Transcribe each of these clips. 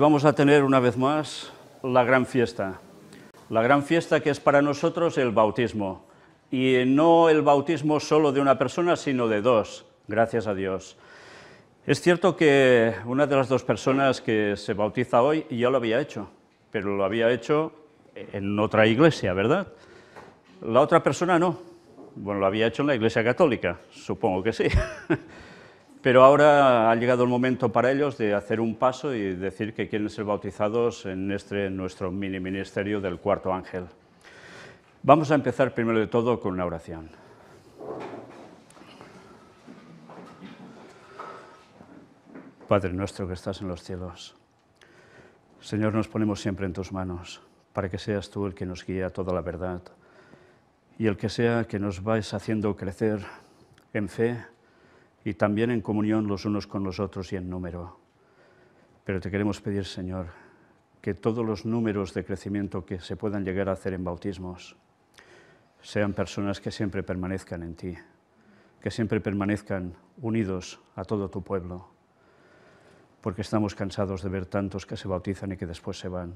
vamos a tener una vez más la gran fiesta que es para nosotros el bautismo, y no el bautismo solo de una persona, sino de dos, gracias a Dios. Es cierto que una de las dos personas que se bautiza hoy ya lo había hecho, pero lo había hecho en otra iglesia, ¿verdad? La otra persona no. Bueno, lo había hecho en la Iglesia Católica, supongo que sí. Pero ahora ha llegado el momento para ellos de hacer un paso y decir que quieren ser bautizados en nuestro mini ministerio del Cuarto Ángel. Vamos a empezar primero de todo con una oración. Padre nuestro que estás en los cielos, Señor, nos ponemos siempre en tus manos para que seas tú el que nos guíe a toda la verdad y el que sea que nos vais haciendo crecer en fe y también en comunión los unos con los otros y en número. Pero te queremos pedir, Señor, que todos los números de crecimiento que se puedan llegar a hacer en bautismos sean personas que siempre permanezcan en ti, que siempre permanezcan unidos a todo tu pueblo, porque estamos cansados de ver tantos que se bautizan y que después se van.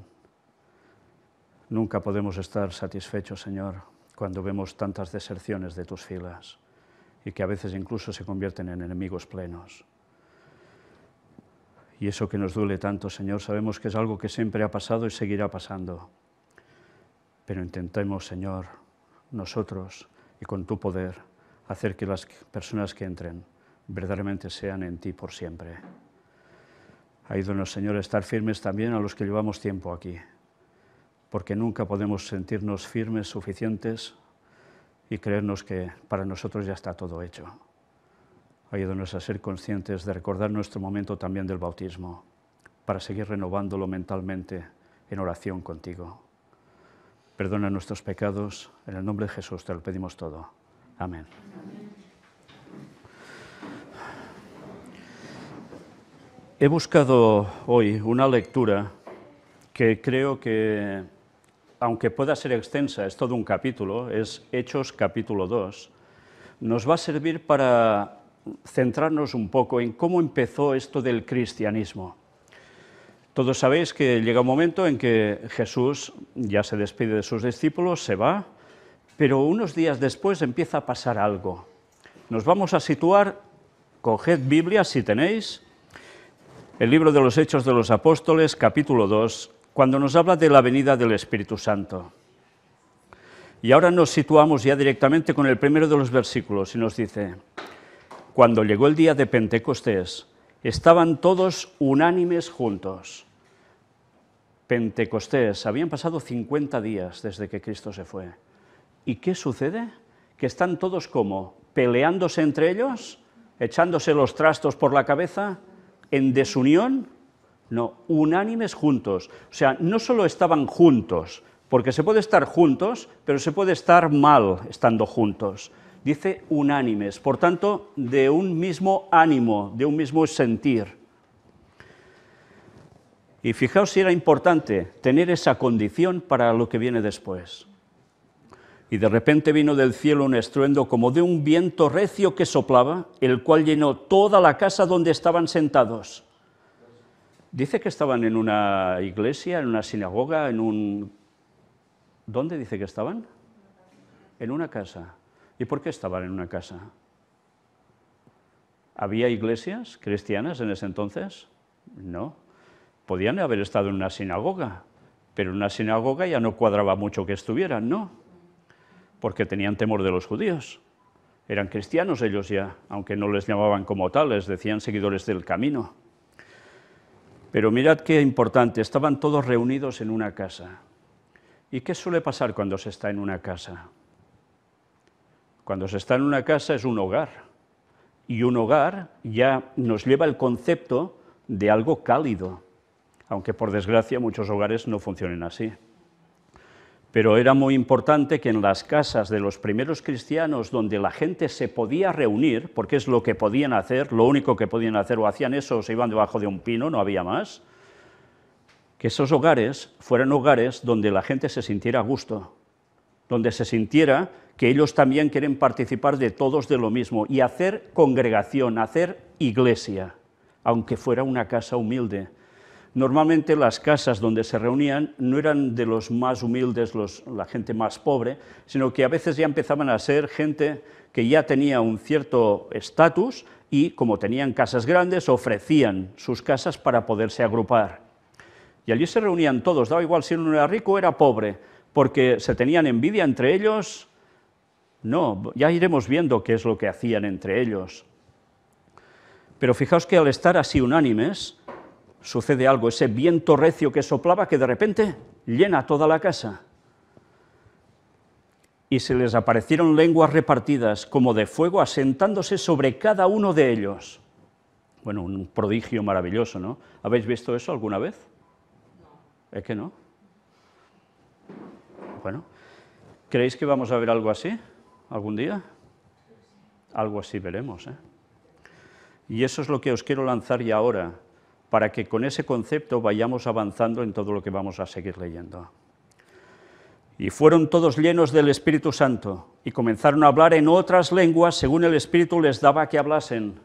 Nunca podemos estar satisfechos, Señor, cuando vemos tantas deserciones de tus filas, y que a veces incluso se convierten en enemigos plenos. Y eso que nos duele tanto, Señor, sabemos que es algo que siempre ha pasado y seguirá pasando. Pero intentemos, Señor, nosotros y con tu poder, hacer que las personas que entren verdaderamente sean en ti por siempre. Ayúdanos, Señor, a estar firmes también a los que llevamos tiempo aquí, porque nunca podemos sentirnos firmes suficientes y creernos que para nosotros ya está todo hecho. Ayúdanos a ser conscientes de recordar nuestro momento también del bautismo, para seguir renovándolo mentalmente en oración contigo. Perdona nuestros pecados, en el nombre de Jesús te lo pedimos todo. Amén. He buscado hoy una lectura que creo que, aunque pueda ser extensa, es todo un capítulo, es Hechos capítulo 2, nos va a servir para centrarnos un poco en cómo empezó esto del cristianismo. Todos sabéis que llega un momento en que Jesús ya se despide de sus discípulos, se va, pero unos días después empieza a pasar algo. Nos vamos a situar, coged Biblia si tenéis, el libro de los Hechos de los Apóstoles, capítulo 2, cuando nos habla de la venida del Espíritu Santo. Y ahora nos situamos ya directamente con el primero de los versículos y nos dice: cuando llegó el día de Pentecostés, estaban todos unánimes juntos. Pentecostés, habían pasado 50 días desde que Cristo se fue. ¿Y qué sucede? Que están todos como peleándose entre ellos, echándose los trastos por la cabeza, en desunión. No, unánimes juntos. O sea, no solo estaban juntos, porque se puede estar juntos, pero se puede estar mal estando juntos. Dice unánimes, por tanto, de un mismo ánimo, de un mismo sentir. Y fijaos si era importante tener esa condición para lo que viene después. Y de repente vino del cielo un estruendo como de un viento recio que soplaba, el cual llenó toda la casa donde estaban sentados. Dice que estaban en una iglesia, en una sinagoga, en un... ¿Dónde dice que estaban? En una casa. ¿Y por qué estaban en una casa? ¿Había iglesias cristianas en ese entonces? No. Podían haber estado en una sinagoga, pero en una sinagoga ya no cuadraba mucho que estuvieran, ¿no? Porque tenían temor de los judíos. Eran cristianos ellos ya, aunque no les llamaban como tales, decían seguidores del camino. Pero mirad qué importante, estaban todos reunidos en una casa. ¿Y qué suele pasar cuando se está en una casa? Cuando se está en una casa es un hogar, y un hogar ya nos lleva el concepto de algo cálido, aunque por desgracia muchos hogares no funcionen así. Pero era muy importante que en las casas de los primeros cristianos, donde la gente se podía reunir, porque es lo que podían hacer, lo único que podían hacer, o hacían eso o se iban debajo de un pino, no había más, que esos hogares fueran hogares donde la gente se sintiera a gusto, donde se sintiera que ellos también quieren participar de todos de lo mismo y hacer congregación, hacer iglesia, aunque fuera una casa humilde. Normalmente las casas donde se reunían no eran de los más humildes, la gente más pobre, sino que a veces ya empezaban a ser gente que ya tenía un cierto estatus y, como tenían casas grandes, ofrecían sus casas para poderse agrupar. Y allí se reunían todos, daba igual si uno era rico o era pobre, porque se tenían envidia entre ellos. No, ya iremos viendo qué es lo que hacían entre ellos. Pero fijaos que al estar así unánimes, sucede algo, ese viento recio que soplaba que de repente llena toda la casa. Y se les aparecieron lenguas repartidas como de fuego asentándose sobre cada uno de ellos. Bueno, un prodigio maravilloso, ¿no? ¿Habéis visto eso alguna vez? ¿Es que no? Bueno, ¿creéis que vamos a ver algo así algún día? Algo así veremos, ¿eh? Y eso es lo que os quiero lanzar ya ahora, para que con ese concepto vayamos avanzando en todo lo que vamos a seguir leyendo. Y fueron todos llenos del Espíritu Santo, y comenzaron a hablar en otras lenguas según el Espíritu les daba que hablasen.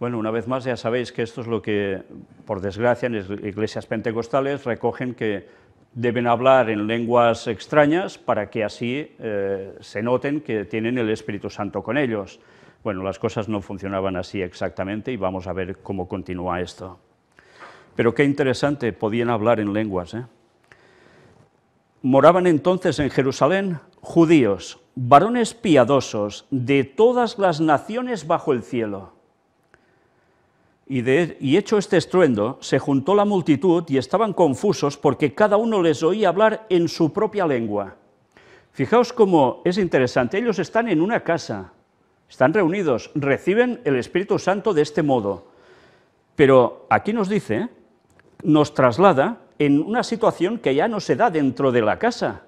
Bueno, una vez más ya sabéis que esto es lo que, por desgracia, en las iglesias pentecostales recogen que deben hablar en lenguas extrañas para que así se noten que tienen el Espíritu Santo con ellos. Bueno, las cosas no funcionaban así exactamente y vamos a ver cómo continúa esto. Pero qué interesante, podían hablar en lenguas, ¿eh? Moraban entonces en Jerusalén judíos, varones piadosos de todas las naciones bajo el cielo. Y hecho este estruendo, se juntó la multitud y estaban confusos porque cada uno les oía hablar en su propia lengua. Fijaos cómo es interesante, ellos están en una casa, están reunidos, reciben el Espíritu Santo de este modo. Pero aquí nos dice, nos traslada en una situación que ya no se da dentro de la casa,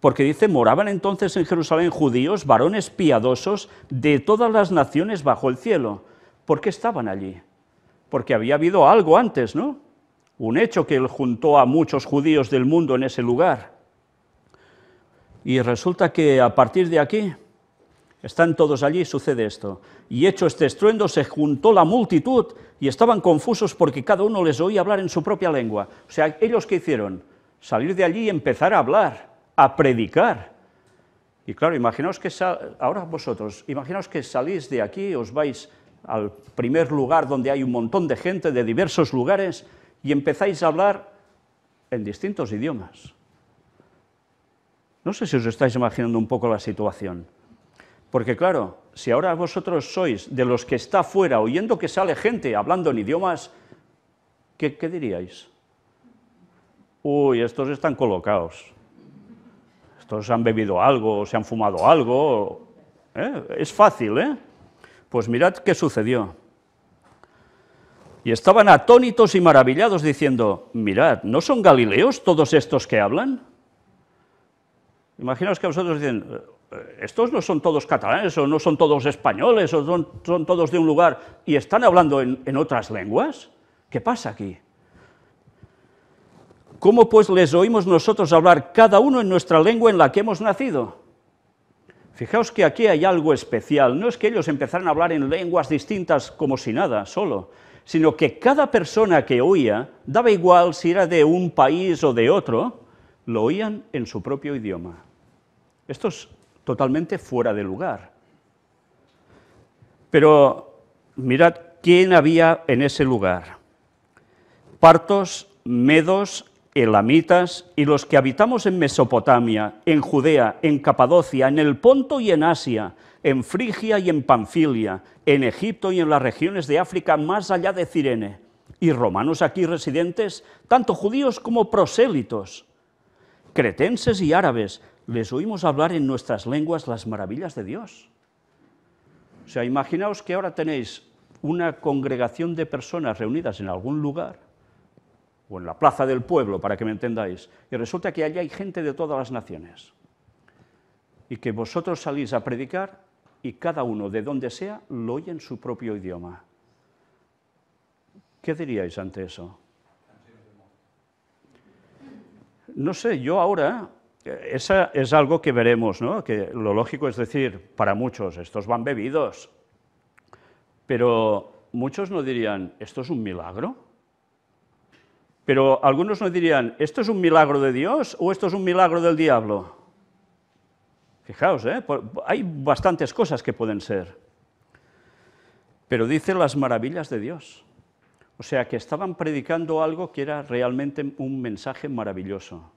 porque dice, moraban entonces en Jerusalén judíos, varones piadosos de todas las naciones bajo el cielo. ¿Por qué estaban allí? Porque había habido algo antes, ¿no? Un hecho que él juntó a muchos judíos del mundo en ese lugar. Y resulta que a partir de aquí, están todos allí y sucede esto. Y hecho este estruendo, se juntó la multitud y estaban confusos porque cada uno les oía hablar en su propia lengua. O sea, ¿ellos qué hicieron? Salir de allí y empezar a hablar, a predicar. Y claro, imaginaos que ahora vosotros, imaginaos que salís de aquí, os vais al primer lugar donde hay un montón de gente de diversos lugares y empezáis a hablar en distintos idiomas. No sé si os estáis imaginando un poco la situación. Porque claro, si ahora vosotros sois de los que está fuera oyendo que sale gente hablando en idiomas, ¿qué diríais? Uy, estos están colocados. Estos han bebido algo, se han fumado algo. Es fácil, ¿eh? Pues mirad qué sucedió. Y estaban atónitos y maravillados diciendo, mirad, ¿no son galileos todos estos que hablan? Imaginaos que vosotros dicen, estos no son todos catalanes, o no son todos españoles, o son todos de un lugar, y están hablando en otras lenguas. ¿Qué pasa aquí? ¿Cómo pues les oímos nosotros hablar cada uno en nuestra lengua en la que hemos nacido? Fijaos que aquí hay algo especial, no es que ellos empezaran a hablar en lenguas distintas como si nada, solo, sino que cada persona que oía, daba igual si era de un país o de otro, lo oían en su propio idioma. Esto es totalmente fuera de lugar. Pero mirad quién había en ese lugar. Partos, medos, elamitas y los que habitamos en Mesopotamia, en Judea, en Capadocia, en el Ponto y en Asia, en Frigia y en Panfilia, en Egipto y en las regiones de África más allá de Cirene, y romanos aquí residentes, tanto judíos como prosélitos, cretenses y árabes, les oímos hablar en nuestras lenguas las maravillas de Dios. O sea, imaginaos que ahora tenéis una congregación de personas reunidas en algún lugar, o en la plaza del pueblo, para que me entendáis, y resulta que allí hay gente de todas las naciones, y que vosotros salís a predicar, y cada uno, de donde sea, lo oye en su propio idioma. ¿Qué diríais ante eso? No sé, yo ahora, esa es algo que veremos, ¿no? Que lo lógico es decir, para muchos, estos van bebidos, pero muchos no dirían, ¿esto es un milagro? Pero algunos nos dirían, ¿esto es un milagro de Dios o esto es un milagro del diablo? Fijaos, hay bastantes cosas que pueden ser. Pero dice las maravillas de Dios. O sea, que estaban predicando algo que era realmente un mensaje maravilloso.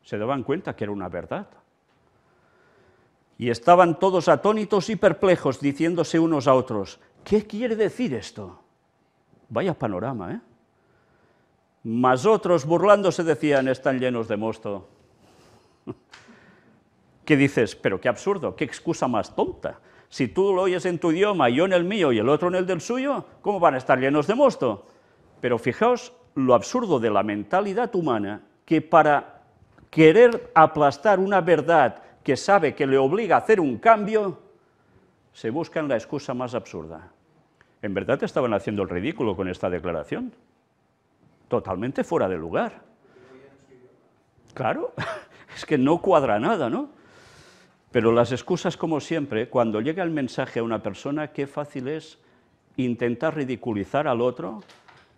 Se daban cuenta que era una verdad. Y estaban todos atónitos y perplejos, diciéndose unos a otros, ¿qué quiere decir esto? Vaya panorama, ¿eh? Mas otros, burlándose, decían, están llenos de mosto. ¿Qué dices? Pero qué absurdo, qué excusa más tonta. Si tú lo oyes en tu idioma, yo en el mío y el otro en el del suyo, ¿cómo van a estar llenos de mosto? Pero fijaos lo absurdo de la mentalidad humana, que para querer aplastar una verdad que sabe que le obliga a hacer un cambio, se buscan la excusa más absurda. En verdad estaban haciendo el ridículo con esta declaración. Totalmente fuera de lugar. Claro, es que no cuadra nada, ¿no? Pero las excusas, como siempre, cuando llega el mensaje a una persona, qué fácil es intentar ridiculizar al otro,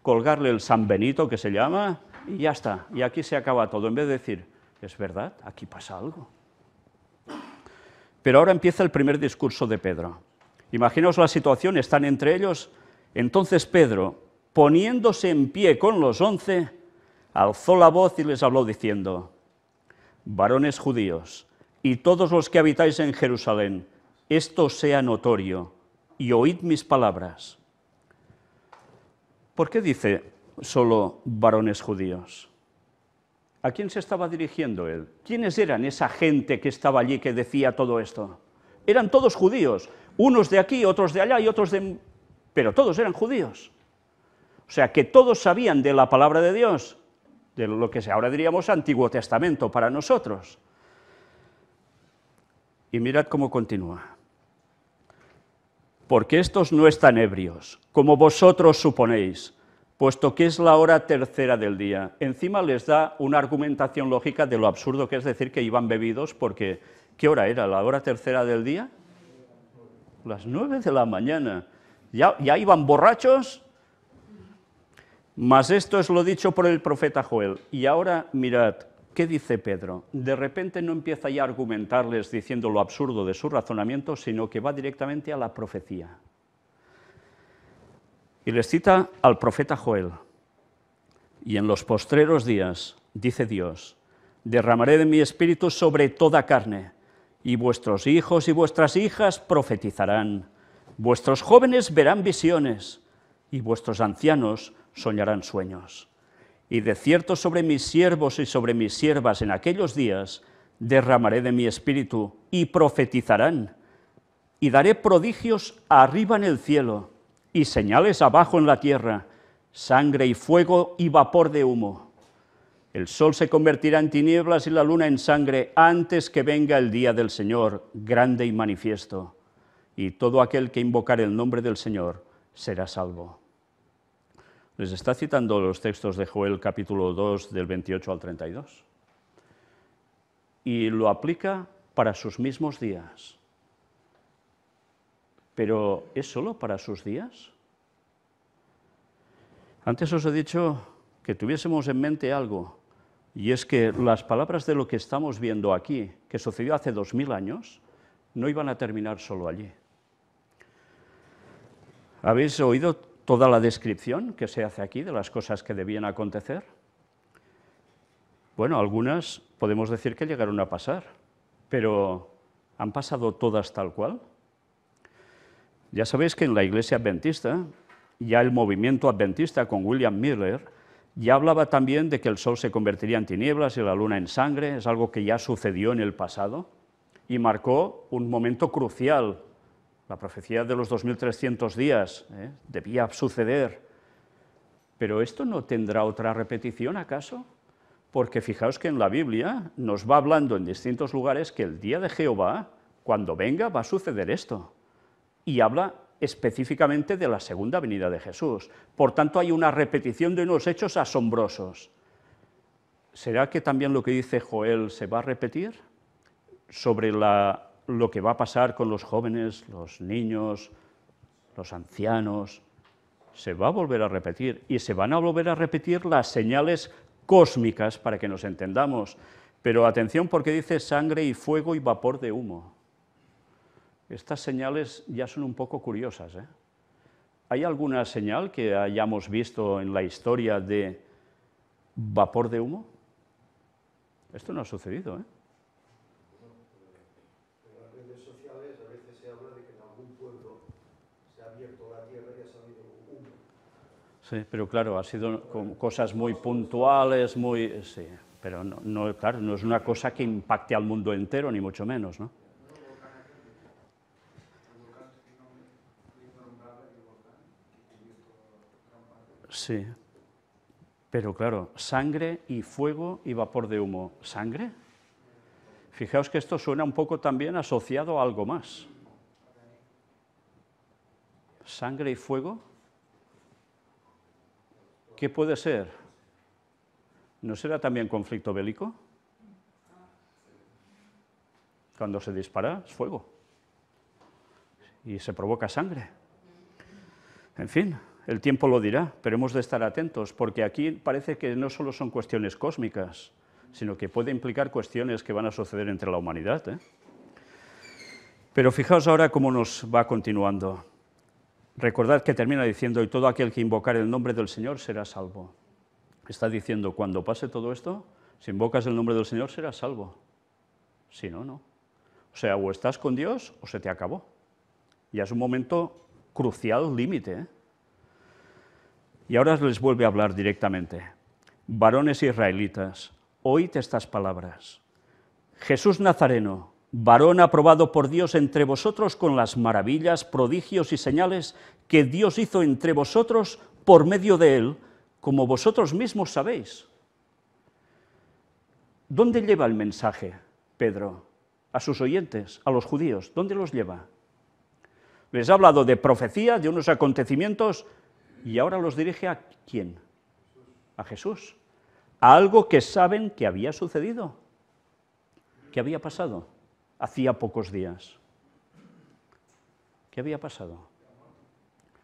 colgarle el San Benito, que se llama, y ya está, y aquí se acaba todo, en vez de decir, es verdad, aquí pasa algo. Pero ahora empieza el primer discurso de Pedro. Imaginaos la situación, están entre ellos, entonces Pedro, poniéndose en pie con los 11, alzó la voz y les habló diciendo, varones judíos, y todos los que habitáis en Jerusalén, esto sea notorio, y oíd mis palabras. ¿Por qué dice solo varones judíos? ¿A quién se estaba dirigiendo él? ¿Quiénes eran esa gente que estaba allí que decía todo esto? Eran todos judíos, unos de aquí, otros de allá y otros de... pero todos eran judíos. O sea, que todos sabían de la palabra de Dios, de lo que ahora diríamos Antiguo Testamento para nosotros. Y mirad cómo continúa. Porque estos no están ebrios, como vosotros suponéis, puesto que es la hora tercera del día. Encima les da una argumentación lógica de lo absurdo que es decir que iban bebidos, porque ¿qué hora era? ¿La hora tercera del día? Las 9 de la mañana. ¿Ya iban borrachos? Mas esto es lo dicho por el profeta Joel. Y ahora mirad, ¿qué dice Pedro? De repente no empieza ya a argumentarles diciendo lo absurdo de su razonamiento, sino que va directamente a la profecía. Y les cita al profeta Joel. Y en los postreros días, dice Dios, derramaré de mi espíritu sobre toda carne, y vuestros hijos y vuestras hijas profetizarán, vuestros jóvenes verán visiones, y vuestros ancianos soñarán sueños. Y de cierto sobre mis siervos y sobre mis siervas en aquellos días derramaré de mi espíritu, y profetizarán, y daré prodigios arriba en el cielo, y señales abajo en la tierra, sangre y fuego y vapor de humo. El sol se convertirá en tinieblas y la luna en sangre antes que venga el día del Señor, grande y manifiesto. Y todo aquel que invocare el nombre del Señor será salvo. Les está citando los textos de Joel capítulo 2 del 28 al 32. Y lo aplica para sus mismos días. ¿Pero es solo para sus días? Antes os he dicho que tuviésemos en mente algo, y es que las palabras de lo que estamos viendo aquí, que sucedió hace 2000 años, no iban a terminar solo allí. ¿Habéis oído toda la descripción que se hace aquí de las cosas que debían acontecer? Bueno, algunas podemos decir que llegaron a pasar, pero ¿han pasado todas tal cual? Ya sabéis que en la Iglesia Adventista, ya el movimiento adventista con William Miller, ya hablaba también de que el sol se convertiría en tinieblas y la luna en sangre, es algo que ya sucedió en el pasado, y marcó un momento crucial. La profecía de los 2300 días debía suceder. ¿Pero esto no tendrá otra repetición acaso? Porque fijaos que en la Biblia nos va hablando en distintos lugares que el día de Jehová, cuando venga, va a suceder esto. Y habla específicamente de la segunda venida de Jesús. Por tanto, hay una repetición de unos hechos asombrosos. ¿Será que también lo que dice Joel se va a repetir? Sobre lo que va a pasar con los jóvenes, los niños, los ancianos. se va a volver a repetir, y se van a volver a repetir las señales cósmicas para que nos entendamos. Pero atención, porque dice sangre y fuego y vapor de humo. Estas señales ya son un poco curiosas, ¿eh? ¿Hay alguna señal que hayamos visto en la historia de vapor de humo? Esto no ha sucedido, ¿eh? En las redes sociales a veces se habla de que en algún pueblo se ha abierto la tierra y ha salido humo. Sí, pero claro, ha sido con cosas muy puntuales, muy... Sí, pero no, claro, no es una cosa que impacte al mundo entero, ni mucho menos, ¿no? Sí, pero claro, sangre y fuego y vapor de humo. ¿Sangre? Fijaos que esto suena un poco también asociado a algo más. ¿Sangre y fuego? ¿Qué puede ser? ¿No será también conflicto bélico? Cuando se dispara es fuego y se provoca sangre. En fin, el tiempo lo dirá, pero hemos de estar atentos, porque aquí parece que no solo son cuestiones cósmicas, sino que puede implicar cuestiones que van a suceder entre la humanidad, ¿eh? Pero fijaos ahora cómo nos va continuando. Recordad que termina diciendo, y todo aquel que invocare el nombre del Señor será salvo. Está diciendo, cuando pase todo esto, si invocas el nombre del Señor serás salvo. Si no, no. O sea, o estás con Dios o se te acabó. Ya es un momento crucial, límite, ¿eh? Y ahora les vuelve a hablar directamente. Varones israelitas, oíd estas palabras. Jesús Nazareno, varón aprobado por Dios entre vosotros con las maravillas, prodigios y señales que Dios hizo entre vosotros por medio de él, como vosotros mismos sabéis. ¿Dónde lleva el mensaje, Pedro? A sus oyentes, a los judíos. ¿Dónde los lleva? Les ha hablado de profecía, de unos acontecimientos, y ahora los dirige ¿a quién? A Jesús. A algo que saben que había sucedido, que había pasado hacía pocos días. ¿Qué había pasado?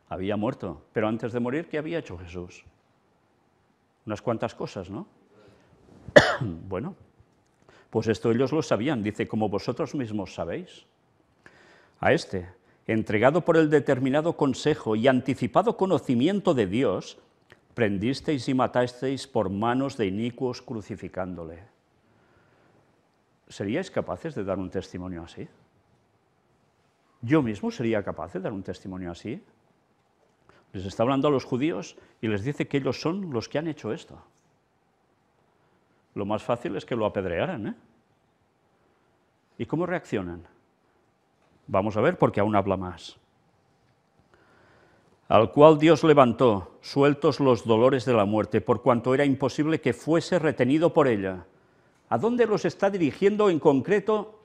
Había muerto, pero antes de morir, ¿qué había hecho Jesús? Unas cuantas cosas, ¿no? Bueno, pues esto ellos lo sabían, dice, como vosotros mismos sabéis. A este, entregado por el determinado consejo y anticipado conocimiento de Dios, prendisteis y matasteis por manos de inicuos crucificándole. ¿Seríais capaces de dar un testimonio así? ¿Yo mismo sería capaz de dar un testimonio así? Les está hablando a los judíos y les dice que ellos son los que han hecho esto. Lo más fácil es que lo apedrearan, ¿eh? ¿Y cómo reaccionan? Vamos a ver, porque aún habla más. Al cual Dios levantó, sueltos los dolores de la muerte, por cuanto era imposible que fuese retenido por ella. ¿A dónde los está dirigiendo en concreto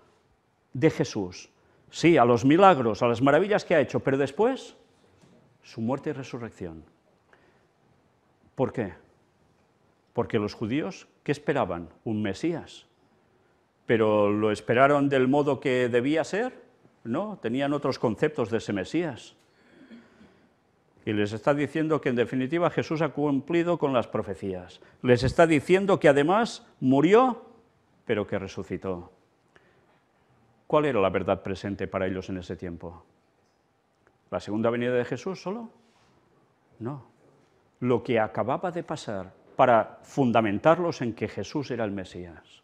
de Jesús? Sí, a los milagros, a las maravillas que ha hecho, pero después, su muerte y resurrección. ¿Por qué? Porque los judíos, ¿qué esperaban? Un Mesías. ¿Pero lo esperaron del modo que debía ser? No, tenían otros conceptos de ese Mesías. Y les está diciendo que en definitiva Jesús ha cumplido con las profecías. Les está diciendo que además murió, pero que resucitó. ¿Cuál era la verdad presente para ellos en ese tiempo? ¿La segunda venida de Jesús solo? No. Lo que acababa de pasar para fundamentarlos en que Jesús era el Mesías.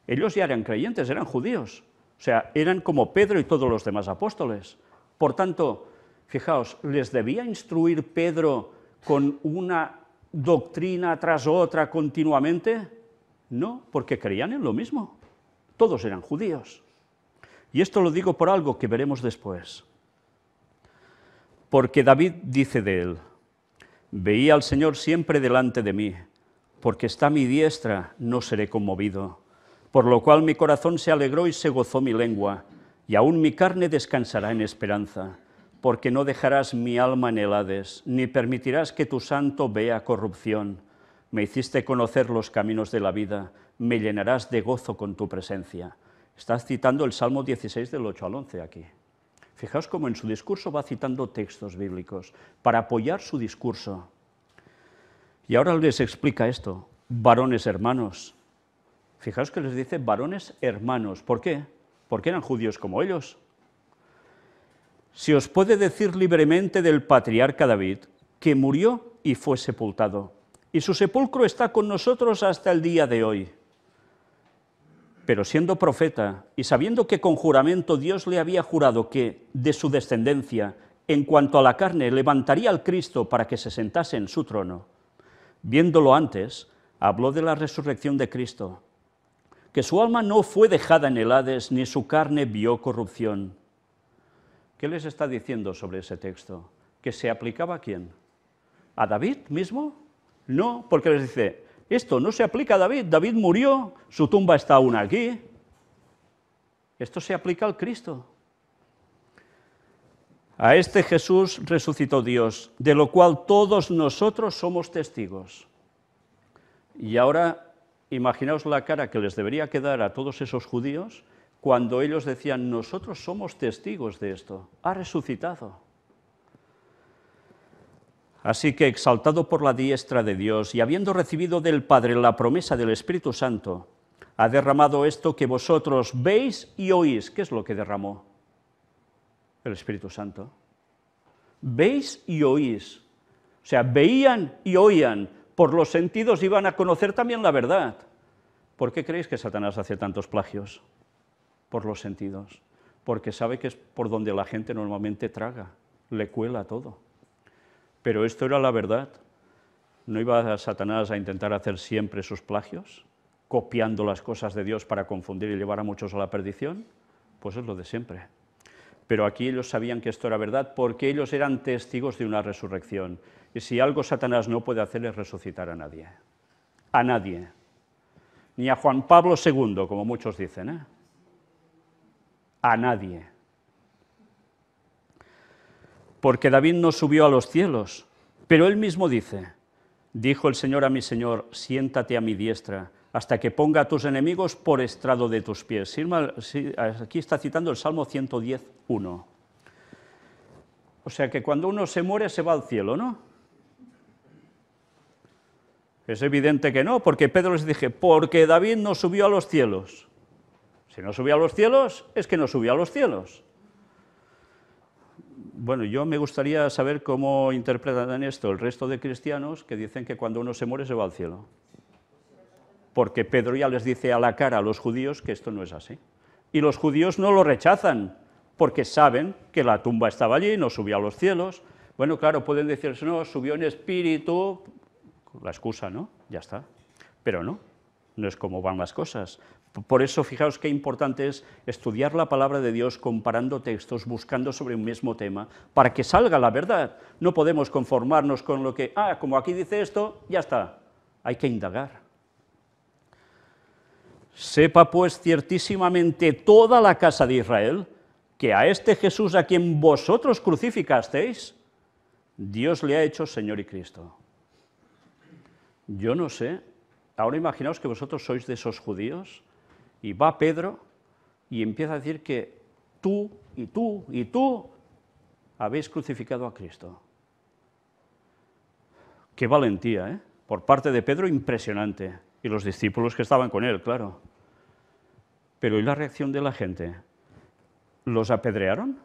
Ellos ya eran creyentes, eran judíos. O sea, eran como Pedro y todos los demás apóstoles. Por tanto, fijaos, ¿les debía instruir Pedro con una doctrina tras otra continuamente? No, porque creían en lo mismo. Todos eran judíos. Y esto lo digo por algo que veremos después. Porque David dice de él, veía al Señor siempre delante de mí, porque está a mi diestra, no seré conmovido. Por lo cual mi corazón se alegró y se gozó mi lengua, y aún mi carne descansará en esperanza, porque no dejarás mi alma en el Hades, ni permitirás que tu santo vea corrupción. Me hiciste conocer los caminos de la vida, me llenarás de gozo con tu presencia. Estás citando el Salmo 16 del 8 al 11 aquí. Fijaos cómo en su discurso va citando textos bíblicos para apoyar su discurso. Y ahora les explica esto, varones hermanos. Fijaos que les dice varones hermanos. ¿Por qué? Porque eran judíos como ellos. Se os puede decir libremente del patriarca David, que murió y fue sepultado, y su sepulcro está con nosotros hasta el día de hoy. Pero siendo profeta, y sabiendo que con juramento Dios le había jurado que, de su descendencia, en cuanto a la carne, levantaría al Cristo para que se sentase en su trono, viéndolo antes, habló de la resurrección de Cristo, que su alma no fue dejada en el Hades, ni su carne vio corrupción. ¿Qué les está diciendo sobre ese texto? ¿Que se aplicaba a quién? ¿A David mismo? No, porque les dice, esto no se aplica a David, David murió, su tumba está aún aquí. Esto se aplica al Cristo. A este Jesús resucitó Dios, de lo cual todos nosotros somos testigos. Y ahora, imaginaos la cara que les debería quedar a todos esos judíos cuando ellos decían, nosotros somos testigos de esto, ha resucitado. Así que, exaltado por la diestra de Dios y habiendo recibido del Padre la promesa del Espíritu Santo, ha derramado esto que vosotros veis y oís. ¿Qué es lo que derramó? El Espíritu Santo. Veis y oís. O sea, veían y oían. Por los sentidos iban a conocer también la verdad. ¿Por qué creéis que Satanás hace tantos plagios? Por los sentidos. Porque sabe que es por donde la gente normalmente traga, le cuela todo. Pero esto era la verdad. ¿No iba Satanás a intentar hacer siempre sus plagios, copiando las cosas de Dios para confundir y llevar a muchos a la perdición? Pues es lo de siempre. Pero aquí ellos sabían que esto era verdad porque ellos eran testigos de una resurrección. Y si algo Satanás no puede hacer es resucitar a nadie. A nadie. Ni a Juan Pablo II, como muchos dicen, ¿eh? A nadie. Porque David no subió a los cielos, pero él mismo dice, dijo el Señor a mi Señor, siéntate a mi diestra, hasta que ponga a tus enemigos por estrado de tus pies. Aquí está citando el Salmo 110:1. O sea que cuando uno se muere se va al cielo, ¿no? Es evidente que no, porque Pedro les dije, porque David no subió a los cielos. Si no subió a los cielos, es que no subió a los cielos. Bueno, yo me gustaría saber cómo interpretan esto el resto de cristianos que dicen que cuando uno se muere se va al cielo. Porque Pedro ya les dice a la cara a los judíos que esto no es así. Y los judíos no lo rechazan, porque saben que la tumba estaba allí, no subió a los cielos. Bueno, claro, pueden decirse, no, subió en espíritu, la excusa, ¿no? Ya está. Pero no es como van las cosas. Por eso, fijaos qué importante es estudiar la palabra de Dios comparando textos, buscando sobre un mismo tema, para que salga la verdad. No podemos conformarnos con lo que, como aquí dice esto, ya está. Hay que indagar. Sepa pues ciertísimamente toda la casa de Israel que a este Jesús a quien vosotros crucificasteis, Dios le ha hecho Señor y Cristo. Yo no sé, ahora imaginaos que vosotros sois de esos judíos, y va Pedro y empieza a decir que tú y tú y tú habéis crucificado a Cristo. Qué valentía, ¿eh? Por parte de Pedro, impresionante. Y los discípulos que estaban con él, claro. Pero ¿y la reacción de la gente? ¿Los apedrearon?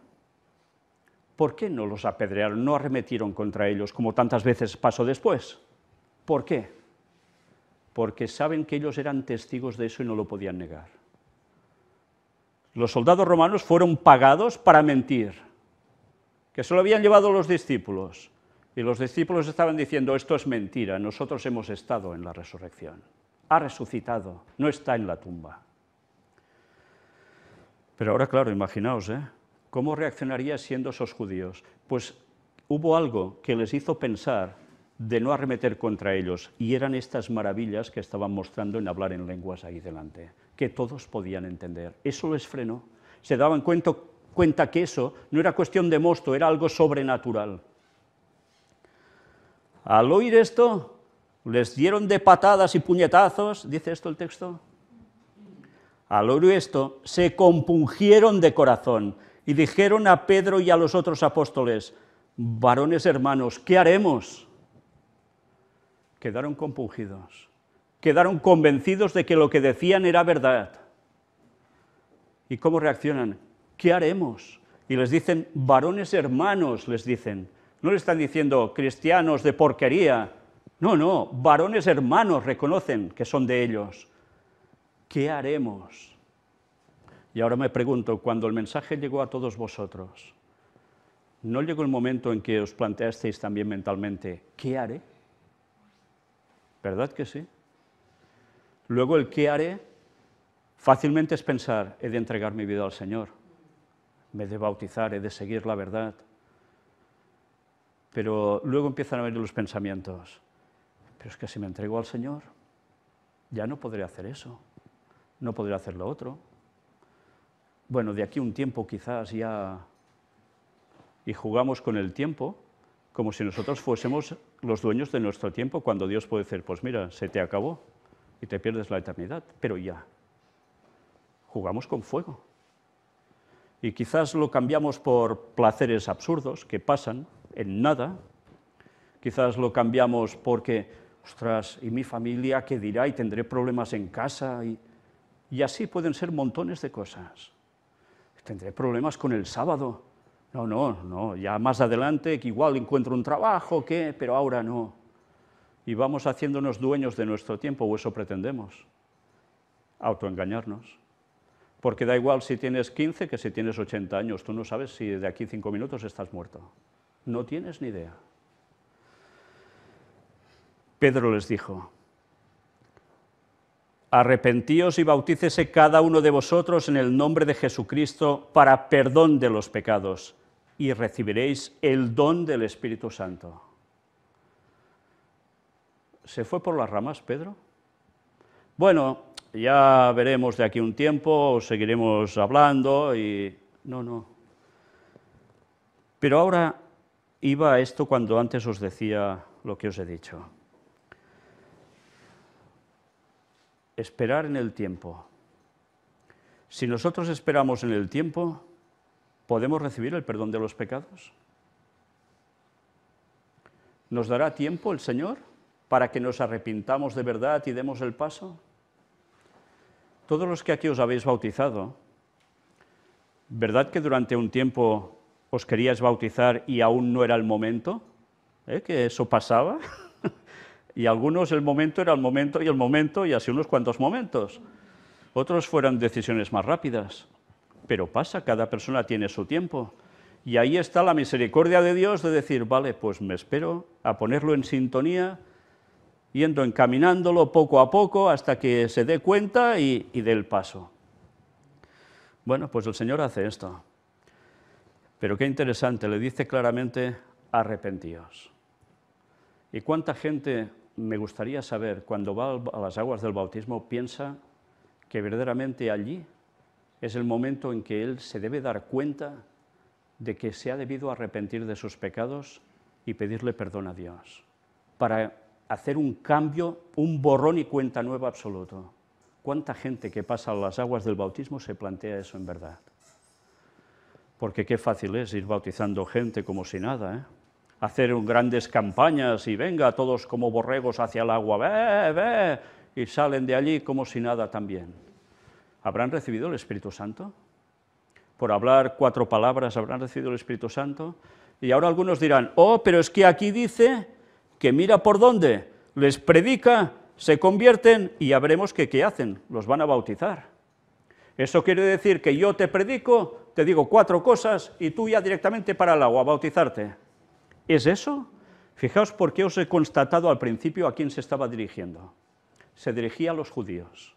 ¿Por qué no los apedrearon? No arremetieron contra ellos, como tantas veces pasó después. ¿Por qué? Porque saben que ellos eran testigos de eso y no lo podían negar. Los soldados romanos fueron pagados para mentir, que se lo habían llevado los discípulos, y los discípulos estaban diciendo, esto es mentira, nosotros hemos estado en la resurrección, ha resucitado, no está en la tumba. Pero ahora, claro, imaginaos, ¿cómo reaccionarían siendo esos judíos? Pues hubo algo que les hizo pensar de no arremeter contra ellos, y eran estas maravillas que estaban mostrando en hablar en lenguas ahí delante, que todos podían entender. Eso les frenó. Se daban cuenta que eso no era cuestión de mosto, era algo sobrenatural. Al oír esto, les dieron de patadas y puñetazos, ¿dice esto el texto? Al oír esto, se compungieron de corazón, y dijeron a Pedro y a los otros apóstoles: varones hermanos, ¿qué haremos? Quedaron compungidos, quedaron convencidos de que lo que decían era verdad. ¿Y cómo reaccionan? ¿Qué haremos? Y les dicen, varones hermanos, les dicen. No le están diciendo cristianos de porquería. No, no, varones hermanos reconocen que son de ellos. ¿Qué haremos? Y ahora me pregunto, cuando el mensaje llegó a todos vosotros, ¿no llegó el momento en que os planteasteis también mentalmente, ¿qué haré? ¿Verdad que sí? Luego el ¿qué haré? Fácilmente es pensar, he de entregar mi vida al Señor, me he de bautizar, he de seguir la verdad. Pero luego empiezan a venir los pensamientos, pero es que si me entrego al Señor, ya no podré hacer eso, no podré hacer lo otro. Bueno, de aquí a un tiempo quizás ya... Y jugamos con el tiempo como si nosotros fuésemos los dueños de nuestro tiempo, cuando Dios puede decir, pues mira, se te acabó y te pierdes la eternidad, pero ya. Jugamos con fuego. Y quizás lo cambiamos por placeres absurdos que pasan en nada. Quizás lo cambiamos porque, ostras, ¿y mi familia qué dirá? Y tendré problemas en casa. Y así pueden ser montones de cosas. Tendré problemas con el sábado. No, ya más adelante que igual encuentro un trabajo, ¿qué? Pero ahora no. Y vamos haciéndonos dueños de nuestro tiempo, o eso pretendemos. Autoengañarnos. Porque da igual si tienes 15 que si tienes 80 años. Tú no sabes si de aquí 5 minutos estás muerto. No tienes ni idea. Pedro les dijo, arrepentíos y bautícese cada uno de vosotros en el nombre de Jesucristo para perdón de los pecados y recibiréis el don del Espíritu Santo. ¿Se fue por las ramas, Pedro? Bueno, ya veremos de aquí un tiempo, seguiremos hablando y... No. Pero ahora iba a esto cuando antes os decía lo que os he dicho. Esperar en el tiempo. Si nosotros esperamos en el tiempo, ¿podemos recibir el perdón de los pecados? ¿Nos dará tiempo el Señor para que nos arrepintamos de verdad y demos el paso? Todos los que aquí os habéis bautizado, ¿verdad que durante un tiempo os queríais bautizar y aún no era el momento? ¿Que eso pasaba? Y algunos el momento era el momento y así unos cuantos momentos. Otros fueron decisiones más rápidas. Pero pasa, cada persona tiene su tiempo. Y ahí está la misericordia de Dios de decir, vale, pues me espero a ponerlo en sintonía, yendo encaminándolo poco a poco hasta que se dé cuenta y dé el paso. Bueno, pues el Señor hace esto. Pero qué interesante, le dice claramente, arrepentíos. ¿Y cuánta gente, me gustaría saber, cuando va a las aguas del bautismo, piensa que verdaderamente allí es el momento en que él se debe dar cuenta de que se ha debido arrepentir de sus pecados y pedirle perdón a Dios, para hacer un cambio, un borrón y cuenta nueva absoluto? ¿Cuánta gente que pasa a las aguas del bautismo se plantea eso en verdad? Porque qué fácil es ir bautizando gente como si nada, ¿eh? Hacer grandes campañas y venga, todos como borregos hacia el agua, ve, y salen de allí como si nada también. ¿Habrán recibido el Espíritu Santo? Por hablar 4 palabras, ¿habrán recibido el Espíritu Santo? Y ahora algunos dirán, pero es que aquí dice que mira por dónde, les predica, se convierten y ya veremos que qué hacen, los van a bautizar. Eso quiere decir que yo te predico, te digo 4 cosas y tú ya directamente para el agua a bautizarte. ¿Es eso? Fijaos por qué os he constatado al principio a quién se estaba dirigiendo. Se dirigía a los judíos.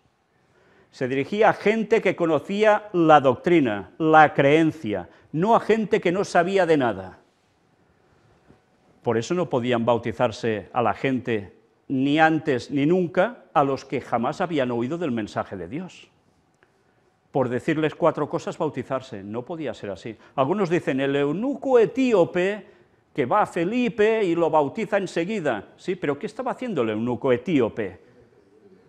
Se dirigía a gente que conocía la doctrina, la creencia, no a gente que no sabía de nada. Por eso no podían bautizarse a la gente ni antes ni nunca a los que jamás habían oído del mensaje de Dios. Por decirles 4 cosas, bautizarse, no podía ser así. Algunos dicen, el eunuco etíope que va a Felipe y lo bautiza enseguida. Sí, pero ¿qué estaba haciendo el eunuco etíope?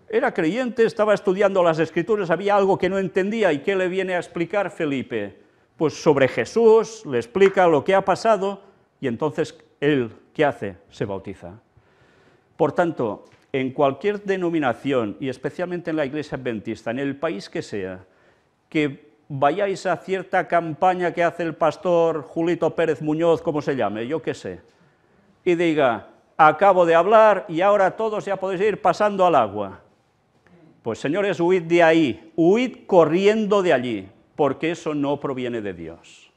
Era creyente, estaba estudiando las Escrituras, había algo que no entendía, ¿y qué le viene a explicar Felipe? pues sobre Jesús, le explica lo que ha pasado, y entonces él, ¿qué hace? Se bautiza. Por tanto, en cualquier denominación, y especialmente en la Iglesia Adventista, en el país que sea, que vayáis a cierta campaña que hace el pastor Julito Pérez Muñoz, como se llame, yo qué sé, y diga, acabo de hablar y ahora todos ya podéis ir pasando al agua. Pues señores, huid de ahí, huid corriendo de allí, porque eso no proviene de Dios.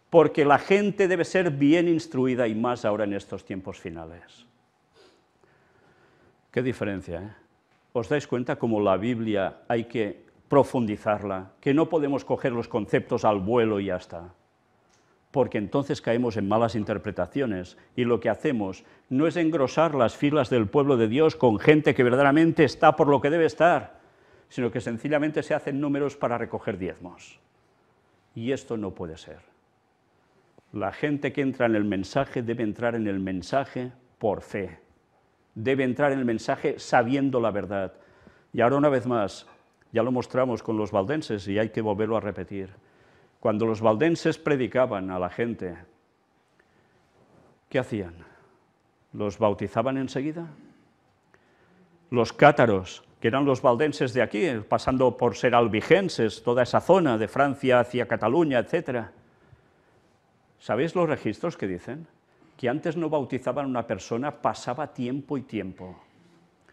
Porque la gente debe ser bien instruida, y más ahora en estos tiempos finales. Qué diferencia, ¿eh? ¿Os dais cuenta cómo la Biblia hay que profundizarla? Que no podemos coger los conceptos al vuelo y ya está. Porque entonces caemos en malas interpretaciones, y lo que hacemos no es engrosar las filas del pueblo de Dios con gente que verdaderamente está por lo que debe estar, sino que sencillamente se hacen números para recoger diezmos. Y esto no puede ser. La gente que entra en el mensaje debe entrar en el mensaje por fe. Debe entrar en el mensaje sabiendo la verdad. Y ahora una vez más, ya lo mostramos con los valdenses y hay que volverlo a repetir. Cuando los valdenses predicaban a la gente, ¿qué hacían? ¿Los bautizaban enseguida? Los cátaros, que eran los valdenses de aquí, pasando por ser albigenses, toda esa zona de Francia hacia Cataluña, etc. ¿Sabéis los registros que dicen? Que antes no bautizaban a una persona, pasaba tiempo y tiempo.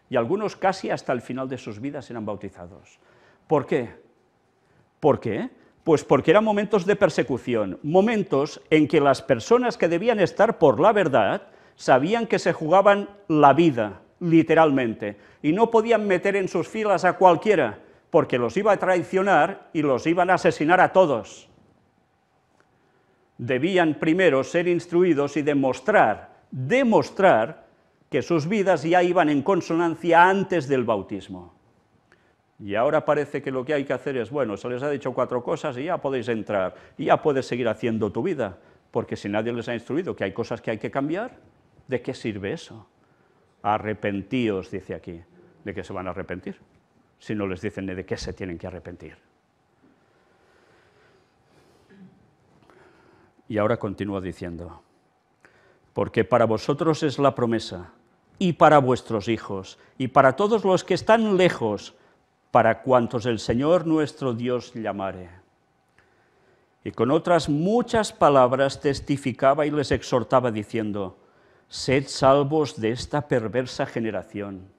Y algunos casi hasta el final de sus vidas eran bautizados. ¿Por qué? ¿Por qué? Pues porque eran momentos de persecución, momentos en que las personas que debían estar por la verdad sabían que se jugaban la vida, literalmente, y no podían meter en sus filas a cualquiera, porque los iba a traicionar y los iban a asesinar a todos. Debían primero ser instruidos y demostrar que sus vidas ya iban en consonancia antes del bautismo. Y ahora parece que lo que hay que hacer es, bueno, se les ha dicho 4 cosas y ya podéis entrar, y ya puedes seguir haciendo tu vida, porque si nadie les ha instruido que hay cosas que hay que cambiar, ¿de qué sirve eso? Arrepentíos, dice aquí. ¿De qué se van a arrepentir? Si no les dicen ni de qué se tienen que arrepentir. Y ahora continúa diciendo, porque para vosotros es la promesa, y para vuestros hijos, y para todos los que están lejos, para cuantos el Señor nuestro Dios llamare. Y con otras muchas palabras testificaba y les exhortaba diciendo, sed salvos de esta perversa generación.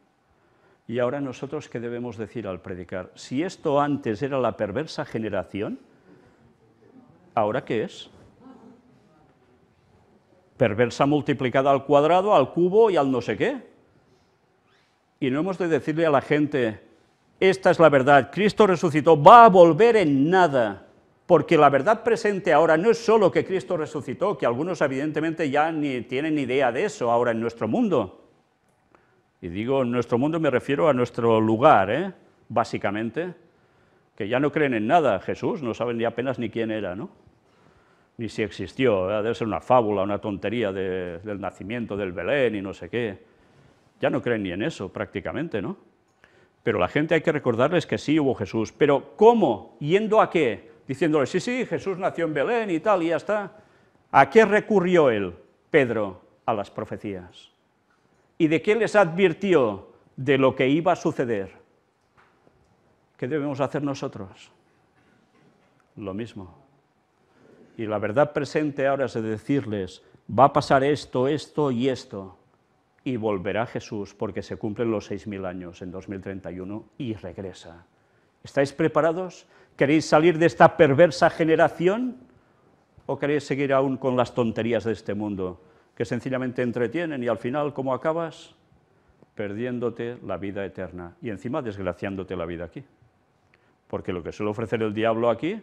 Y ahora nosotros, ¿qué debemos decir al predicar? Si esto antes era la perversa generación, ¿ahora qué es? Perversa multiplicada al cuadrado, al cubo y al no sé qué. Y no hemos de decirle a la gente, esta es la verdad, Cristo resucitó, va a volver en nada, porque la verdad presente ahora no es solo que Cristo resucitó, que algunos evidentemente ya ni tienen ni idea de eso ahora en nuestro mundo. Y digo en nuestro mundo me refiero a nuestro lugar, básicamente, que ya no creen en nada. Jesús no saben ni apenas ni quién era, ¿no? Ni si existió, debe ser una fábula, una tontería del nacimiento del Belén y no sé qué. Ya no creen ni en eso prácticamente, ¿no? Pero la gente hay que recordarles que sí hubo Jesús. ¿Pero cómo? ¿Yendo a qué? Diciéndoles, sí, Jesús nació en Belén y tal, y ya está. ¿A qué recurrió él, Pedro? A las profecías. ¿Y de qué les advirtió? De lo que iba a suceder. ¿Qué debemos hacer nosotros? Lo mismo. Y la verdad presente ahora es de decirles, va a pasar esto, esto y esto. Y volverá Jesús porque se cumplen los 6000 años en 2031 y regresa. ¿Estáis preparados? ¿Queréis salir de esta perversa generación? ¿O queréis seguir aún con las tonterías de este mundo, que sencillamente entretienen y al final, ¿cómo acabas? Perdiéndote la vida eterna y encima desgraciándote la vida aquí. Porque lo que suele ofrecer el diablo aquí,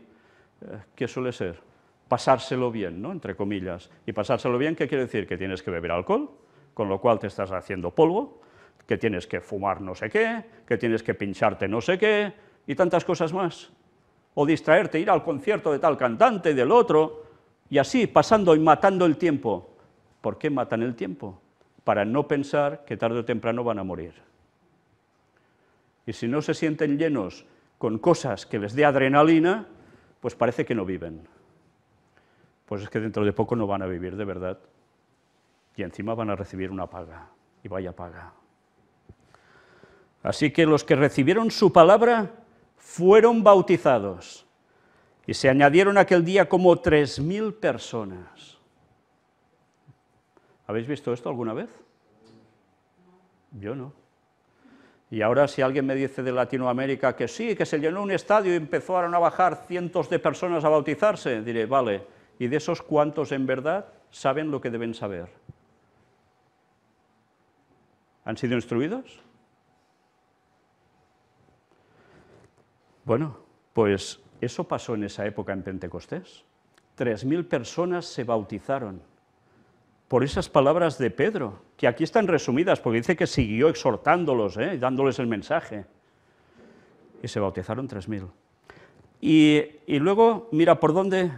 ¿qué suele ser? Pasárselo bien, ¿no? Entre comillas. ¿Y pasárselo bien qué quiere decir? Que tienes que beber alcohol, con lo cual te estás haciendo polvo, que tienes que fumar no sé qué, que tienes que pincharte no sé qué, y tantas cosas más. O distraerte, ir al concierto de tal cantante, del otro, y así, pasando y matando el tiempo. ¿Por qué matan el tiempo? Para no pensar que tarde o temprano van a morir. Y si no se sienten llenos con cosas que les dé adrenalina, pues parece que no viven. Pues es que dentro de poco no van a vivir de verdad. Y encima van a recibir una paga, y vaya paga. Así que los que recibieron su palabra fueron bautizados, y se añadieron aquel día como 3.000 personas. ¿Habéis visto esto alguna vez? Yo no. Y ahora si alguien me dice de Latinoamérica que sí, que se llenó un estadio y empezaron a bajar cientos de personas a bautizarse, diré, vale, ¿y de esos cuántos en verdad saben lo que deben saber? ¿Han sido instruidos? Bueno, pues eso pasó en esa época en Pentecostés. 3.000 personas se bautizaron por esas palabras de Pedro, que aquí están resumidas, porque dice que siguió exhortándolos, dándoles el mensaje. Y se bautizaron 3.000. Y luego, mira por dónde,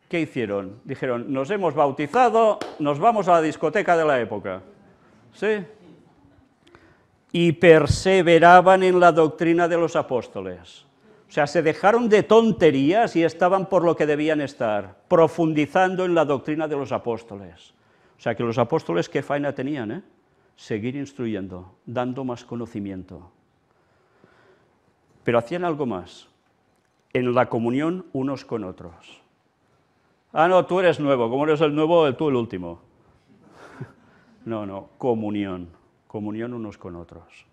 ¿qué hicieron? Dijeron, nos hemos bautizado, nos vamos a la discoteca de la época. ¿Sí? Y perseveraban en la doctrina de los apóstoles. O sea, se dejaron de tonterías y estaban por lo que debían estar, profundizando en la doctrina de los apóstoles. O sea, que los apóstoles, ¿qué faena tenían? Seguir instruyendo, dando más conocimiento. Pero hacían algo más, en la comunión unos con otros. Ah, no, tú eres nuevo, como eres el nuevo, tú el último. No, comunión unos con otros.